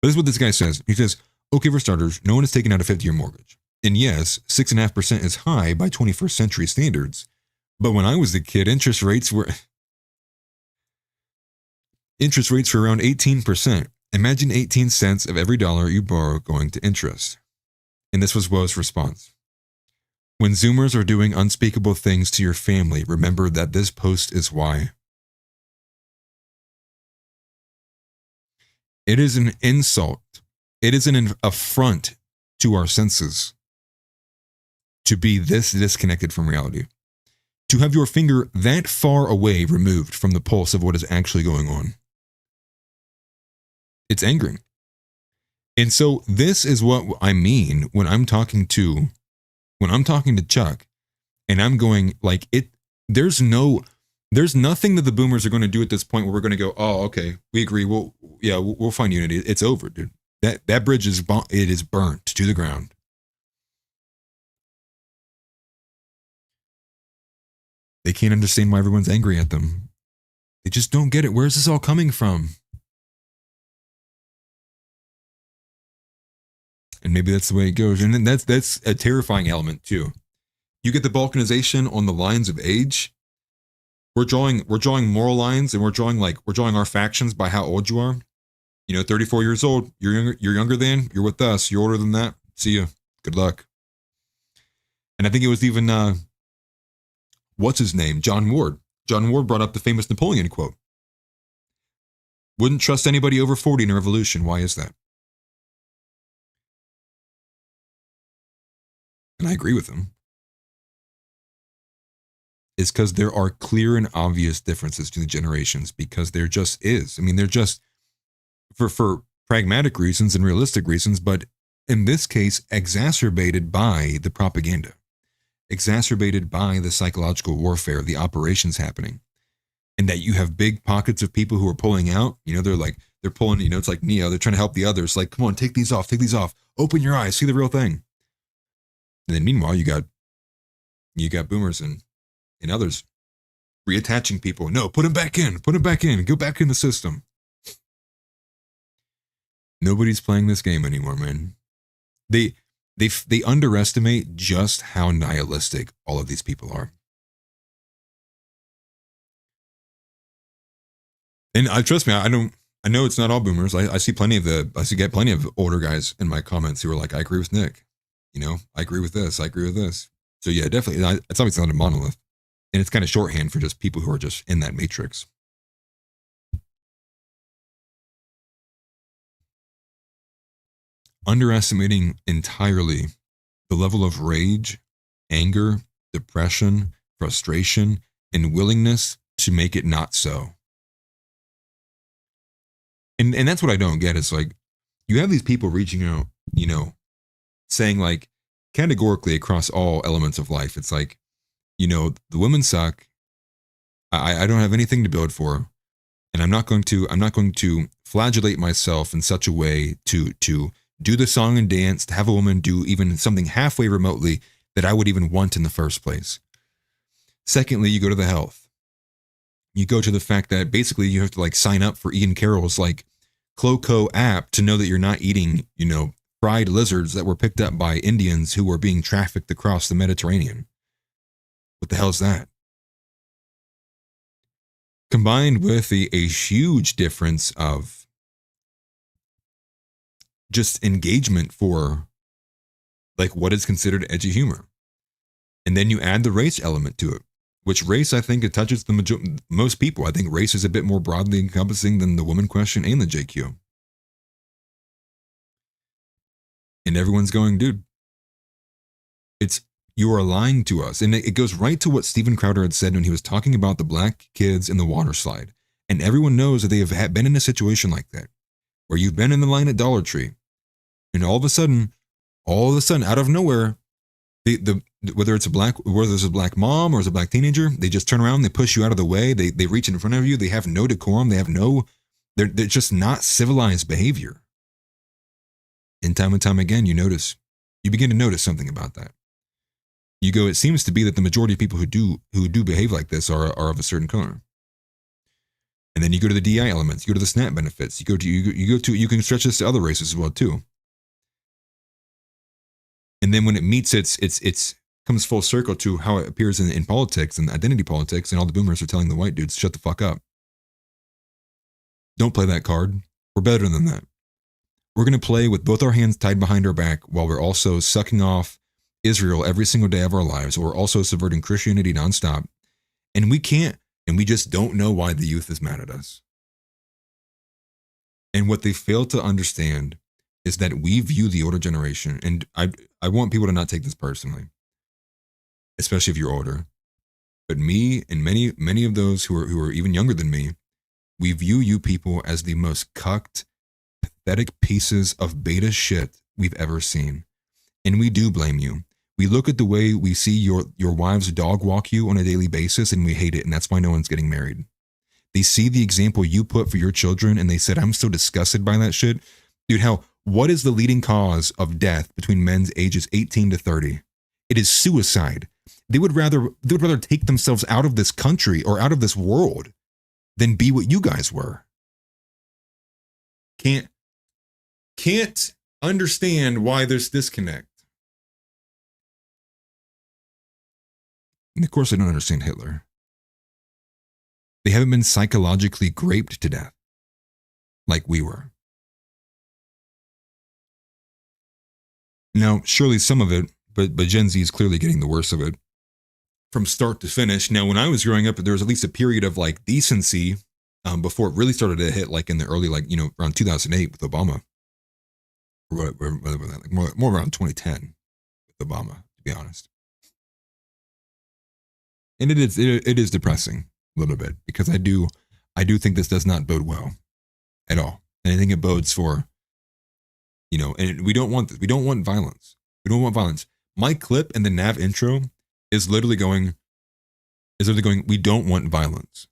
But this is what this guy says. He says, okay, for starters, no one is taking out a 50-year mortgage. And yes, 6.5% is high by 21st century standards. But when I was a kid, interest rates were around 18%. Imagine 18 cents of every dollar you borrow going to interest. And this was Woe's response. When Zoomers are doing unspeakable things to your family, remember that this post is why. It is an insult. It is an affront to our senses to be this disconnected from reality. To have your finger that far away removed from the pulse of what is actually going on. It's angering. And so this is what I mean when I'm talking to Chuck and I'm going like there's nothing that the boomers are going to do at this point where we're going to go, oh, okay, we agree. We'll find unity. It's over, dude. That bridge is burnt to the ground. They can't understand why everyone's angry at them. They just don't get it. Where's this all coming from? And maybe that's the way it goes. And then that's a terrifying element too. You get the balkanization on the lines of age. We're drawing moral lines, and we're drawing our factions by how old you are. 34 years old. You're younger than. You're with us. You're older than that. See ya. Good luck. And I think it was even what's his name? John Ward. John Ward brought up the famous Napoleon quote. Wouldn't trust anybody over 40 in a revolution. Why is that? And I agree with him. It's because there are clear and obvious differences to the generations, because there just is. I mean, they're just for pragmatic reasons and realistic reasons, but in this case, exacerbated by the propaganda, exacerbated by the psychological warfare, the operations happening, and that you have big pockets of people who are pulling out. They're pulling, it's like Neo, they're trying to help the others. Like, come on, take these off, open your eyes, see the real thing. And then meanwhile, you got boomers and others reattaching people. No, put them back in, go back in the system. Nobody's playing this game anymore, man. They underestimate just how nihilistic all of these people are. And trust me, I know it's not all boomers. I get plenty of older guys in my comments who are like, I agree with Nick. I agree with this. So yeah, definitely. It's obviously not a monolith. And it's kind of shorthand for just people who are just in that matrix. Underestimating entirely the level of rage, anger, depression, frustration, and willingness to make it not so. And that's what I don't get. It's like, you have these people reaching out, saying like categorically across all elements of life. It's like, the women suck. I don't have anything to build for. And I'm not going to flagellate myself in such a way to do the song and dance, to have a woman do even something halfway remotely that I would even want in the first place. Secondly, you go to the health. You go to the fact that basically you have to like sign up for Ian Carroll's like Cloco app to know that you're not eating, fried lizards that were picked up by Indians who were being trafficked across the Mediterranean. What the hell is that? Combined with a huge difference of just engagement for like what is considered edgy humor. And then you add the race element to it, which race, I think it touches most people. I think race is a bit more broadly encompassing than the woman question and the JQ. And everyone's going, dude, it's, You are lying to us. And it goes right to what Steven Crowder had said when he was talking about the black kids in the water slide. And everyone knows that they have been in a situation like that, where you've been in the line at Dollar Tree, and all of a sudden, out of nowhere, whether it's a black mom or it's a black teenager, they just turn around, they push you out of the way, they reach in front of you, they have no decorum, they're just not civilized behavior. And time again, you begin to notice something about that. You go, it seems to be that the majority of people who do behave like this are of a certain color. And then you go to the DI elements, you go to the SNAP benefits, you can stretch this to other races as well too. And then when it meets it's comes full circle to how it appears in politics and identity politics, and all the boomers are telling the white dudes, shut the fuck up. Don't play that card. We're better than that. We're going to play with both our hands tied behind our back while we're also sucking off Israel every single day of our lives. We're also subverting Christianity nonstop. And we just don't know why the youth is mad at us. And what they fail to understand is that we view the older generation, and I want people to not take this personally, especially if you're older. But me and many of those who are even younger than me, we view you people as the most cucked, pathetic pieces of beta shit we've ever seen. And we do blame you. We look at the way we see your wives dog walk you on a daily basis, and we hate it, and that's why no one's getting married. They see the example you put for your children, and they said, I'm so disgusted by that shit. Dude, hell, what is the leading cause of death between men's ages 18 to 30? It is suicide. They would rather take themselves out of this country or out of this world than be what you guys were. Can't understand why there's disconnect. And of course, I don't understand Hitler. They haven't been psychologically raped to death like we were. Now, surely some of it, but Gen Z is clearly getting the worst of it from start to finish. Now, when I was growing up, there was at least a period of like decency before it really started to hit, like in the early, around 2008 with Obama. Or more around 2010 with Obama, to be honest. And it is depressing a little bit, because I do think this does not bode well at all. And I think it bodes for, and we don't want this. We don't want violence. We don't want violence. My clip in the nav intro is literally going, we don't want violence.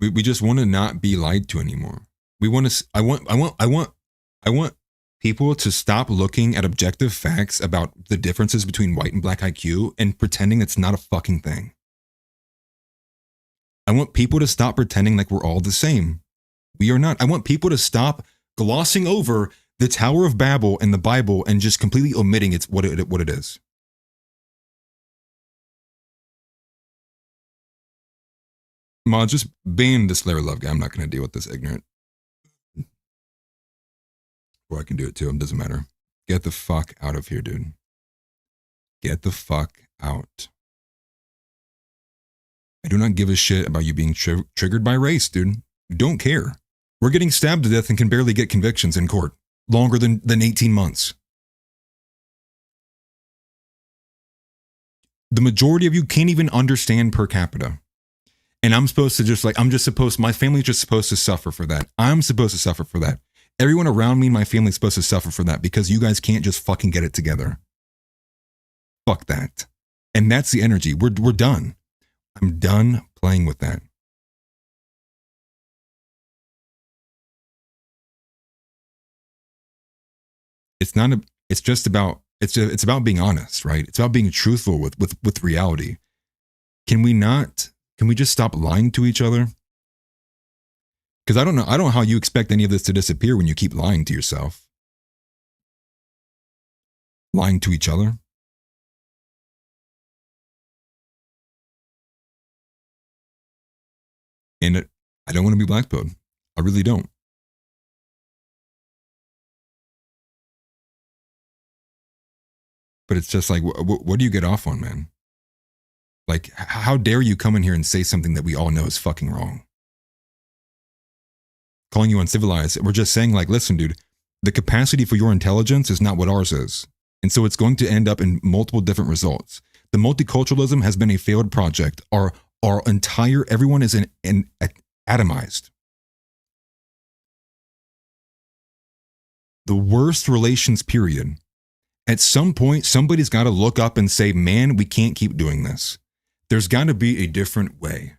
We just want to not be lied to anymore. I want people to stop looking at objective facts about the differences between white and black IQ and pretending it's not a fucking thing. I want people to stop pretending like we're all the same. We are not. I want people to stop glossing over the Tower of Babel and the Bible and just completely omitting what it is. Ma, just ban this Larry Love guy. I'm not going to deal with this ignorant. Or I can do it too. It doesn't matter. Get the fuck out of here, dude. Get the fuck out. I do not give a shit about you being triggered by race, dude. Don't care. We're getting stabbed to death and can barely get convictions in court. Longer than 18 months. The majority of you can't even understand per capita. And I'm supposed to my family's just supposed to suffer for that. I'm supposed to suffer for that. Everyone around me, my family's supposed to suffer for that because you guys can't just fucking get it together. Fuck that. And that's the energy. We're done. I'm done playing with that. It's about being honest, right? It's about being truthful with reality. Can we just stop lying to each other? Because I don't know how you expect any of this to disappear when you keep lying to yourself. Lying to each other. And I don't want to be blackpilled. I really don't. But it's just like, what do you get off on, man? Like, how dare you come in here and say something that we all know is fucking wrong? calling you uncivilized. We're just saying, like, listen, dude, the capacity for your intelligence is not what ours is. And so it's going to end up in multiple different results. The multiculturalism has been a failed project. Our entire, everyone is atomized. The worst relations period. At some point, somebody's got to look up and say, man, we can't keep doing this. There's got to be a different way.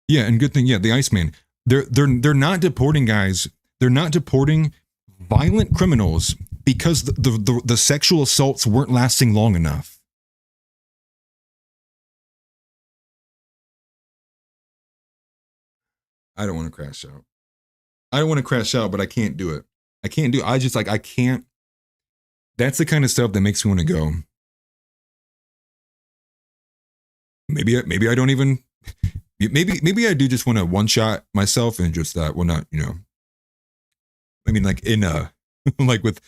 Yeah, and good thing, yeah, the Iceman. They're not deporting guys. They're not deporting violent criminals because the sexual assaults weren't lasting long enough. I don't want to crash out. I don't want to crash out, but I can't do it. I can't do it. I can't. That's the kind of stuff that makes me want to go. Maybe I don't even. Maybe I do just want to one shot myself and just well, not, you know. I mean, like in like with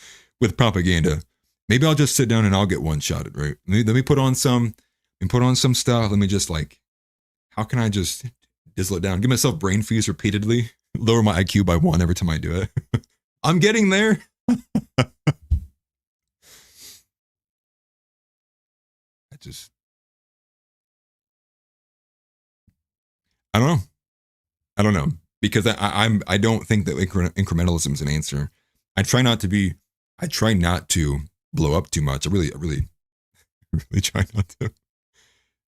propaganda. Maybe I'll just sit down and I'll get one shotted, right? Let me put on some stuff. Let me just like, how can I just dizzle it down? Give myself brain freeze repeatedly. Lower my IQ by 1 every time I do it. I'm getting there. I don't know. Because I don't think that incrementalism is an answer. I try not to blow up too much. I really try not to.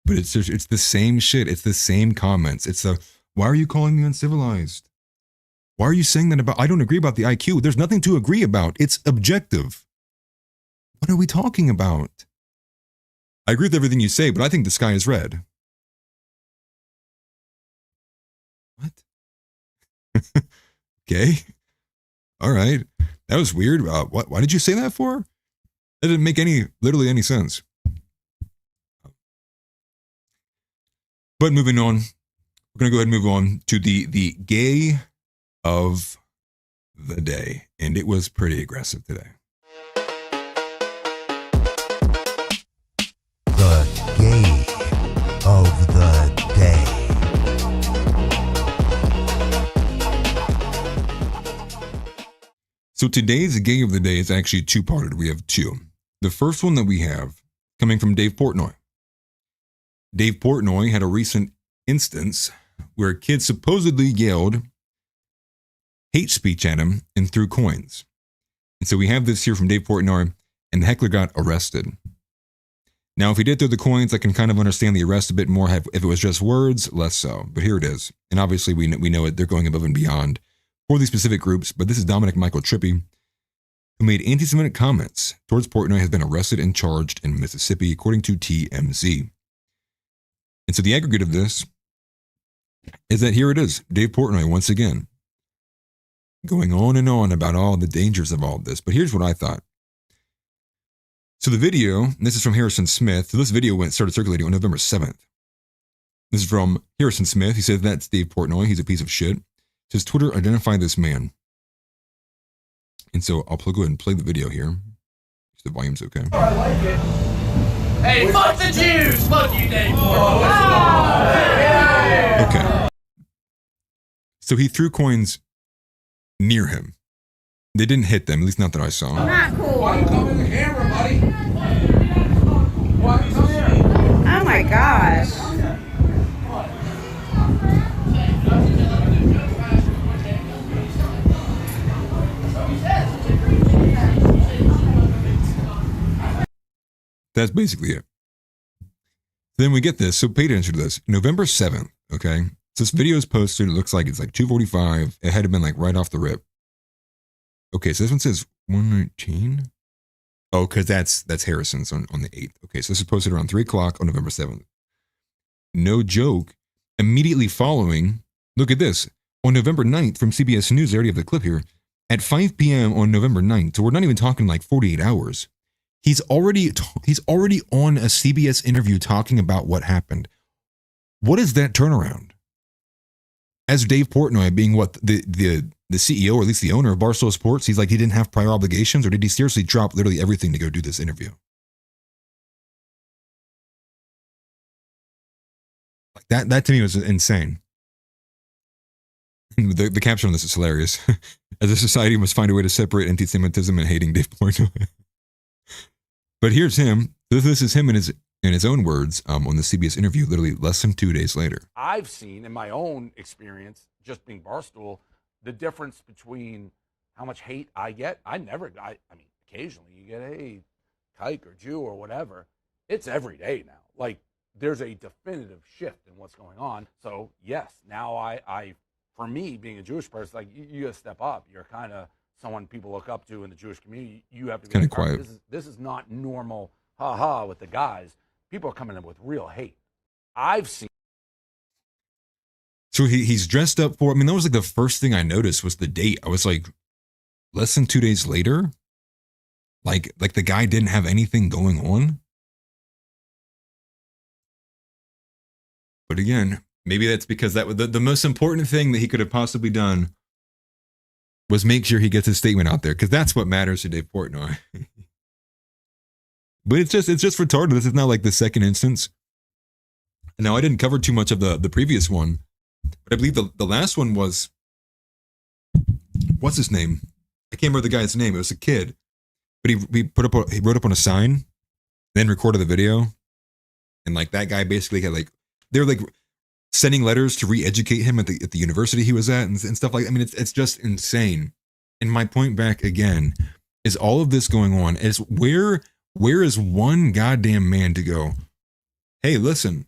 But it's the same shit. It's the same comments. It's why are you calling me uncivilized? Why are you saying that about, I don't agree about the IQ. There's nothing to agree about. It's objective. What are we talking about? I agree with everything you say, but I think the sky is red. What? Okay. All right. That was weird. Why did you say that for? That didn't make literally any sense. But moving on, we're going to go ahead and move on to the gay of the day. And it was pretty aggressive today. The gay of the day. So today's gay of the day is actually two-parted. We have two. The first one that we have coming from Dave Portnoy. Dave Portnoy had a recent instance where a kid supposedly yelled hate speech at him and threw coins. And so we have this here from Dave Portnoy, and the heckler got arrested. Now, if he did throw the coins, I can kind of understand the arrest a bit more. If it was just words, less so. But here it is. And obviously we know it. They're going above and beyond for these specific groups. But this is Dominic Michael Trippy, who made anti-Semitic comments towards Portnoy, has been arrested and charged in Mississippi, according to TMZ. And so the aggregate of this is that here it is. Dave Portnoy, once again, going on and on about all the dangers of all this. But here's what I thought. So the video, this is from Harrison Smith. So this video started circulating on November 7th. This is from Harrison Smith. He says that's Dave Portnoy. He's a piece of shit. Says Twitter, identify this man. And so I'll go ahead and play the video here. The volume's okay. I like it. Hey, fuck the Jews! Fuck you, Dave Portnoy! Okay. So he threw coins near him. They didn't hit them, at least not that I saw. Not cool. Why you come in the camera, buddy? Why you come here? Oh my gosh. That's basically it. Then we get this. So pay attention to this. November 7th, okay? So this video is posted. It looks like it's like 2:45. It had been like right off the rip. Okay, so this one says 119. Oh, because that's Harrison's on the 8th. Okay, so this is posted around 3 o'clock on November 7th. No joke. Immediately following, look at this. On November 9th from CBS News, I already have the clip here. At 5 p.m. on November 9th, so we're not even talking like 48 hours. He's already on a CBS interview talking about what happened. What is that turnaround? As Dave Portnoy being what the CEO, or at least the owner of Barstool Sports, he's like he didn't have prior obligations, or did he seriously drop literally everything to go do this interview? Like that to me was insane. The caption on this is hilarious. As a society, we must find a way to separate anti-Semitism and hating Dave Portnoy. But here's him. This is him in his own words on the CBS interview, literally less than 2 days later. I've seen in my own experience, just being Barstool, the difference between how much hate I get. I mean, occasionally you get, hey, kike or Jew or whatever. It's every day now. Like, there's a definitive shift in what's going on. So, yes, now I for me, being a Jewish person, like, you got to step up. You're kind of someone people look up to in the Jewish community. You have to be kind of like, quiet. This is not normal, ha-ha, with the guys. People are coming in with real hate. I've seen. So he's dressed up for, I mean, that was like the first thing I noticed was the date. I was like, less than 2 days later? Like the guy didn't have anything going on? But again, maybe that's because that was the most important thing that he could have possibly done was make sure he gets his statement out there, because that's what matters to Dave Portnoy. But it's just retarded. This is now like the second instance. Now, I didn't cover too much of the previous one, but I believe the last one was, what's his name? I can't remember the guy's name. It was a kid, but he wrote up on a sign, then recorded the video, and like that guy basically had like, they're like sending letters to re-educate him at the university he was at and stuff like that. I mean, it's just insane. And my point back again is all of this going on is where is one goddamn man to go, hey, listen,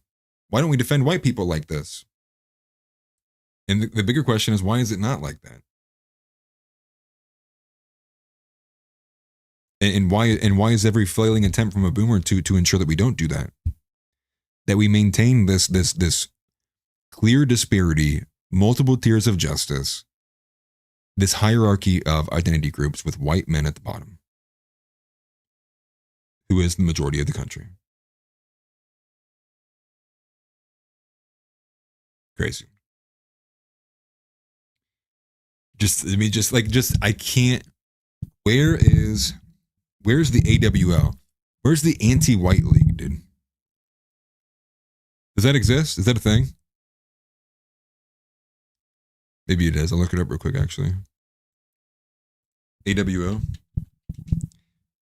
why don't we defend white people like this? And the bigger question is, why is it not like that? And why is every flailing attempt from a boomer to ensure that we don't do that? That we maintain this clear disparity, multiple tiers of justice, this hierarchy of identity groups with white men at the bottom, who is the majority of the country. Crazy. I can't. Where's the AWL? Where's the anti-white league, dude? Does that exist? Is that a thing? Maybe it is. I'll look it up real quick, actually. AWL.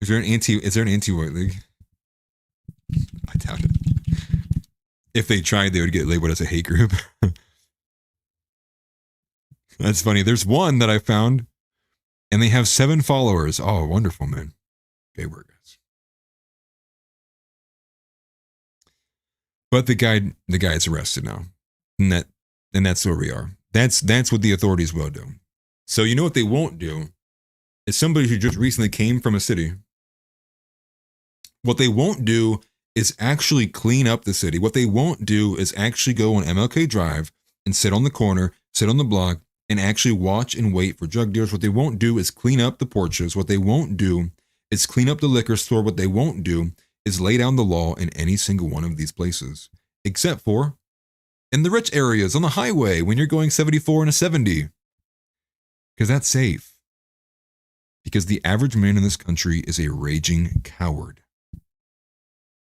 Is there an anti-white league? I doubt it. If they tried, they would get labeled as a hate group. That's funny. There's one that I found, and they have 7 followers. Oh, wonderful, man. Okay, we're guys. But the guy is arrested now, and that's where we are. That's what the authorities will do. So you know what they won't do is somebody who just recently came from a city. What they won't do is actually clean up the city. What they won't do is actually go on MLK Drive and sit on the corner, sit on the block, and actually watch and wait for drug dealers. What they won't do is clean up the porches. What they won't do is clean up the liquor store. What they won't do is lay down the law in any single one of these places, except for in the rich areas on the highway when you're going 74 and a 70. Because that's safe. Because the average man in this country is a raging coward.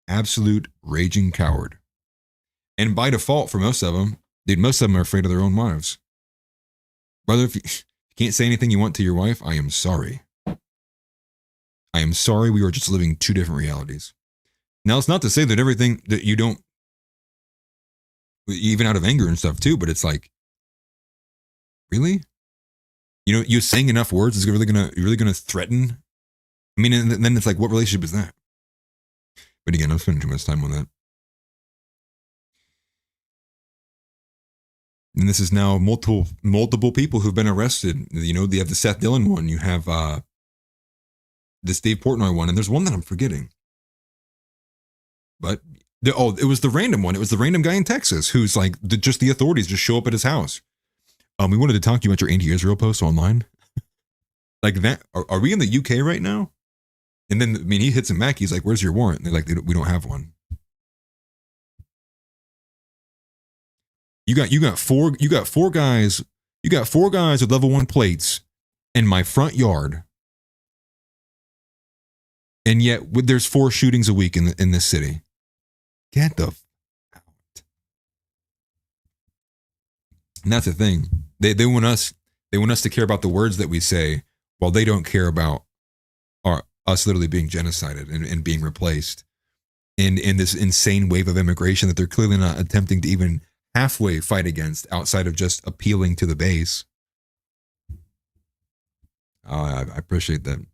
Absolute raging coward. And by default, for most of them, most of them are afraid of their own wives. Brother, if you can't say anything you want to your wife, I am sorry. I am sorry, we are just living 2 different realities. Now, it's not to say that everything that you don't, even out of anger and stuff too, but it's like, really? You know, you saying enough words is really gonna threaten? I mean, and then it's like, what relationship is that? But again, I'm spending too much time on that. And this is now multiple people who've been arrested. You know, you have the Seth Dillon one, you have this Dave Portnoy one, and there's one that I'm forgetting. But it was the random one. It was the random guy in Texas who's like, the authorities just show up at his house. We wanted to talk to you about your anti-Israel posts online. Like that. Are we in the UK right now? And then, I mean, he hits him back. He's like, "Where's your warrant?" And they're like, "We don't have one." You got four guys with level 1 plates in my front yard, and yet there's 4 shootings a week in this city. Get the out. And that's the thing. They want us to care about the words that we say, while they don't care about us literally being genocided and being replaced in this insane wave of immigration that they're clearly not attempting to even halfway fight against outside of just appealing to the base. I appreciate that.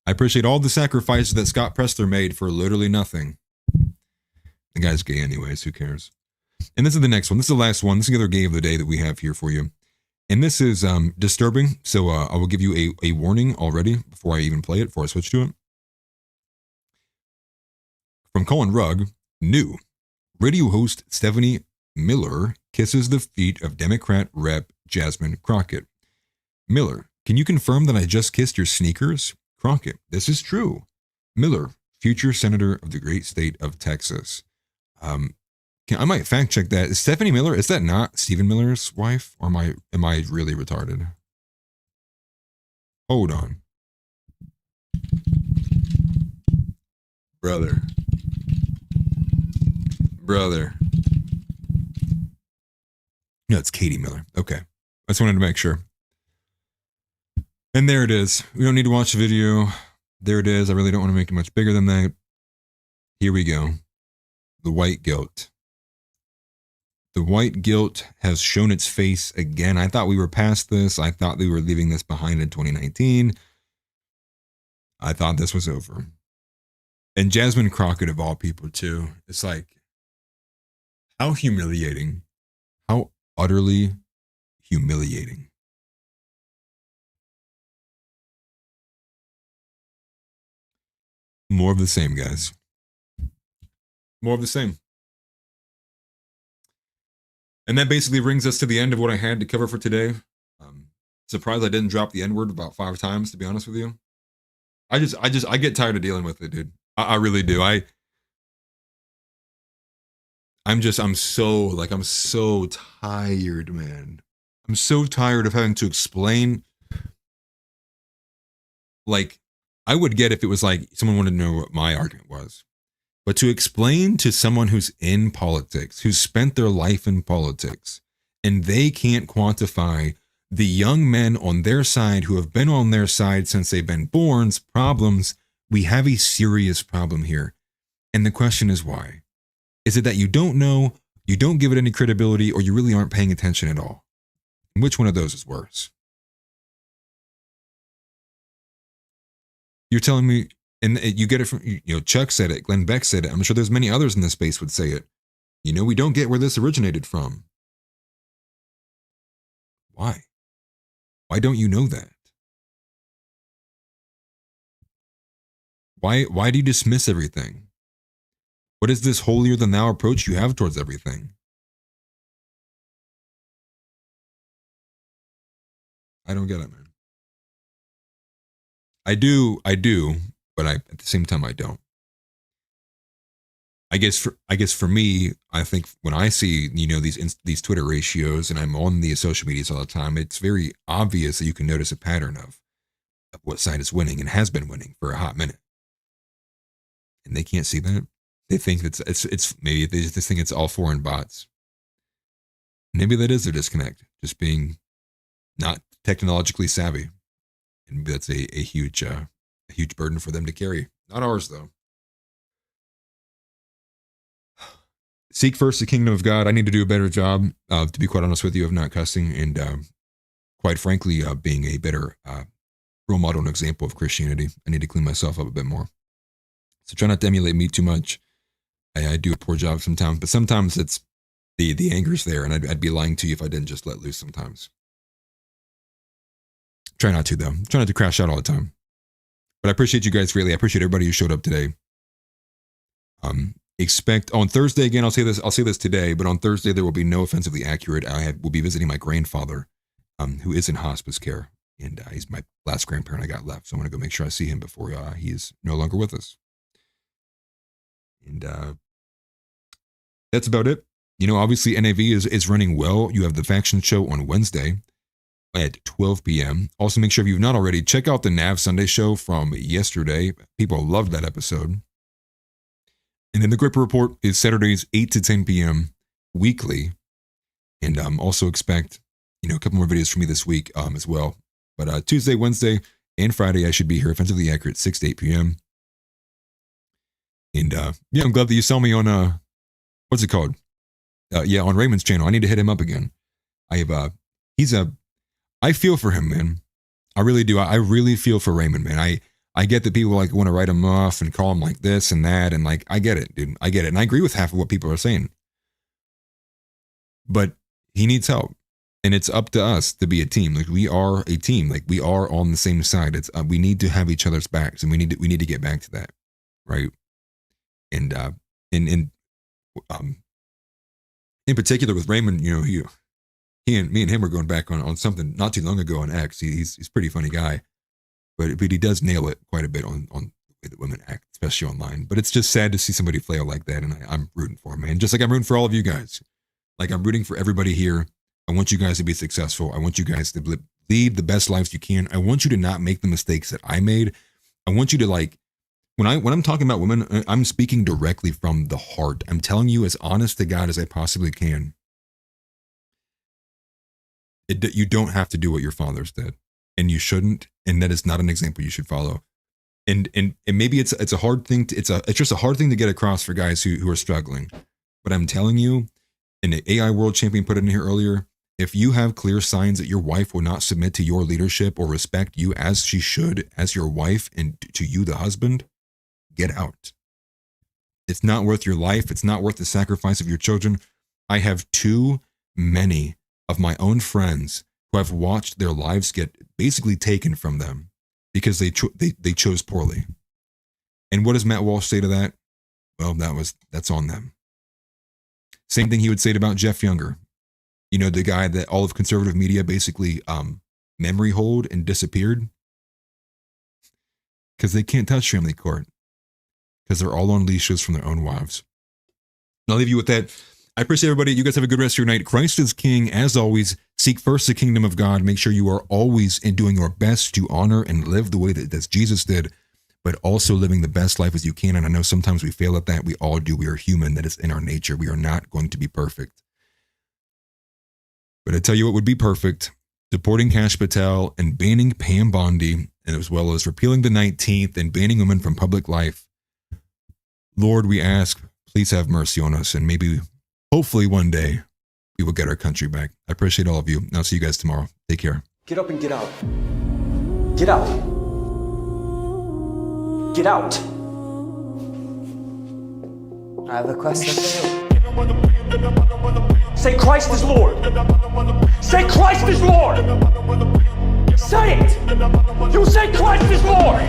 I appreciate all the sacrifices that Scott Presler made for literally nothing. The guy's gay anyways, who cares? And this is the next one. This is the last one. This is the other gay of the day that we have here for you. And this is disturbing, so I will give you a warning already before I even play it, before I switch to it. From Colin Rugg, new. Radio host Stephanie Miller kisses the feet of Democrat Rep. Jasmine Crockett. Miller, can you confirm that I just kissed your sneakers? Crockett, this is true. Miller, future senator of the great state of Texas. I might fact check that. Is Stephanie Miller, is that not Stephen Miller's wife? Or am I really retarded? Hold on. Brother. No, it's Katie Miller. Okay. I just wanted to make sure. And there it is. We don't need to watch the video. There it is. I really don't want to make it much bigger than that. Here we go. The white guilt. The white guilt has shown its face again. I thought we were past this. I thought we were leaving this behind in 2019. I thought this was over. And Jasmine Crockett, of all people, too. It's like, how humiliating. How utterly humiliating. More of the same, guys. More of the same. And that basically brings us to the end of what I had to cover for today. Surprised I didn't drop the N-word about 5 times, to be honest with you. I get tired of dealing with it, dude. I really do. I'm so tired, man. I'm so tired of having to explain. Like, I would get if it was like someone wanted to know what my argument was. But to explain to someone who's in politics, who's spent their life in politics, and they can't quantify the young men on their side who have been on their side since they've been born's problems, we have a serious problem here. And the question is why? Is it that you don't know, you don't give it any credibility, or you really aren't paying attention at all? And which one of those is worse? You're telling me, and you get it from, Chuck said it, Glenn Beck said it, I'm sure there's many others in this space would say it. We don't get where this originated from. Why? Why don't you know that? Why do you dismiss everything? What is this holier than thou approach you have towards everything? I don't get it, man. I do, but at the same time I don't. I guess for me, I think when I see these Twitter ratios, and I'm on the social medias all the time, it's very obvious that you can notice a pattern of what side is winning and has been winning for a hot minute, and they can't see that. They think it's maybe they just think it's all foreign bots. Maybe that is their disconnect, just being not technologically savvy, and that's a huge burden for them to carry. Not ours though. Seek first the kingdom of God. I need to do a better job, to be quite honest with you, of not cussing, and quite frankly, being a better role model and example of Christianity. I need to clean myself up a bit more. So try not to emulate me too much. I do a poor job sometimes, but sometimes it's the anger's there, and I'd be lying to you if I didn't just let loose sometimes. Try not to, though. Try not to crash out all the time. But I appreciate you guys greatly. I appreciate everybody who showed up today. Expect on Thursday again. I'll say this today, but on Thursday there will be no offensively accurate. Will be visiting my grandfather, who is in hospice care, and he's my last grandparent I got left. So I want to go make sure I see him before he is no longer with us. And that's about it. Obviously NAV is running well. You have the faction show on Wednesday at 12 p.m. Also, make sure if you've not already, check out the Nav Sunday show from yesterday. People loved that episode. And then the Gripper Report is Saturdays 8 to 10 p.m. weekly. And also expect a couple more videos for me this week as well. But Tuesday, Wednesday, and Friday, I should be here, Offensively Accurate, 6 to 8 p.m. And I'm glad that you saw me on, what's it called? On Raymond's channel. I need to hit him up again. I feel for him, man. I really do. I really feel for Raymond, man. I get that people like want to write him off and call him like this and that. And like, I get it, dude. I get it. And I agree with half of what people are saying. But he needs help. And it's up to us to be a team. Like, we are a team. Like, we are on the same side. It's we need to have each other's backs, and we need to get back to that, right? And in particular with Raymond, he and me and him were going back on something not too long ago on X. He's a pretty funny guy, but he does nail it quite a bit on the way that women act, especially online. But it's just sad to see somebody flail like that, and I'm rooting for him, man. Just like I'm rooting for all of you guys. Like, I'm rooting for everybody here. I want you guys to be successful. I want you guys to lead the best lives you can. I want you to not make the mistakes that I made. I want you to, like, when I'm talking about women, I'm speaking directly from the heart. I'm telling you as honest to God as I possibly can. You don't have to do what your fathers did, and you shouldn't. And that is not an example you should follow. And maybe it's a hard thing. It's just a hard thing to get across for guys who are struggling. But I'm telling you, and the AI World Champion put it in here earlier, if you have clear signs that your wife will not submit to your leadership or respect you as she should as your wife and to you, the husband, get out. It's not worth your life. It's not worth the sacrifice of your children. I have too many of my own friends who have watched their lives get basically taken from them because they chose poorly. And what does Matt Walsh say to that? Well, that's on them. Same thing he would say about Jeff Younger. The guy that all of conservative media basically memory hold and disappeared because they can't touch family court because they're all on leashes from their own wives. And I'll leave you with that. I appreciate everybody. You guys have a good rest of your night. Christ is King. As always, seek first the kingdom of God. Make sure you are always doing your best to honor and live the way that Jesus did, but also living the best life as you can. And I know sometimes we fail at that. We all do. We are human. That is in our nature. We are not going to be perfect. But I tell you what would be perfect: supporting Kash Patel and banning Pam Bondi, and as well as repealing the 19th and banning women from public life. Lord, we ask, please have mercy on us, and maybe, hopefully one day, we will get our country back. I appreciate all of you. I'll see you guys tomorrow. Take care. Get up and get out. Get out. Get out. I have a question for you. Say Christ is Lord. Say Christ is Lord. Say it. You say Christ is Lord.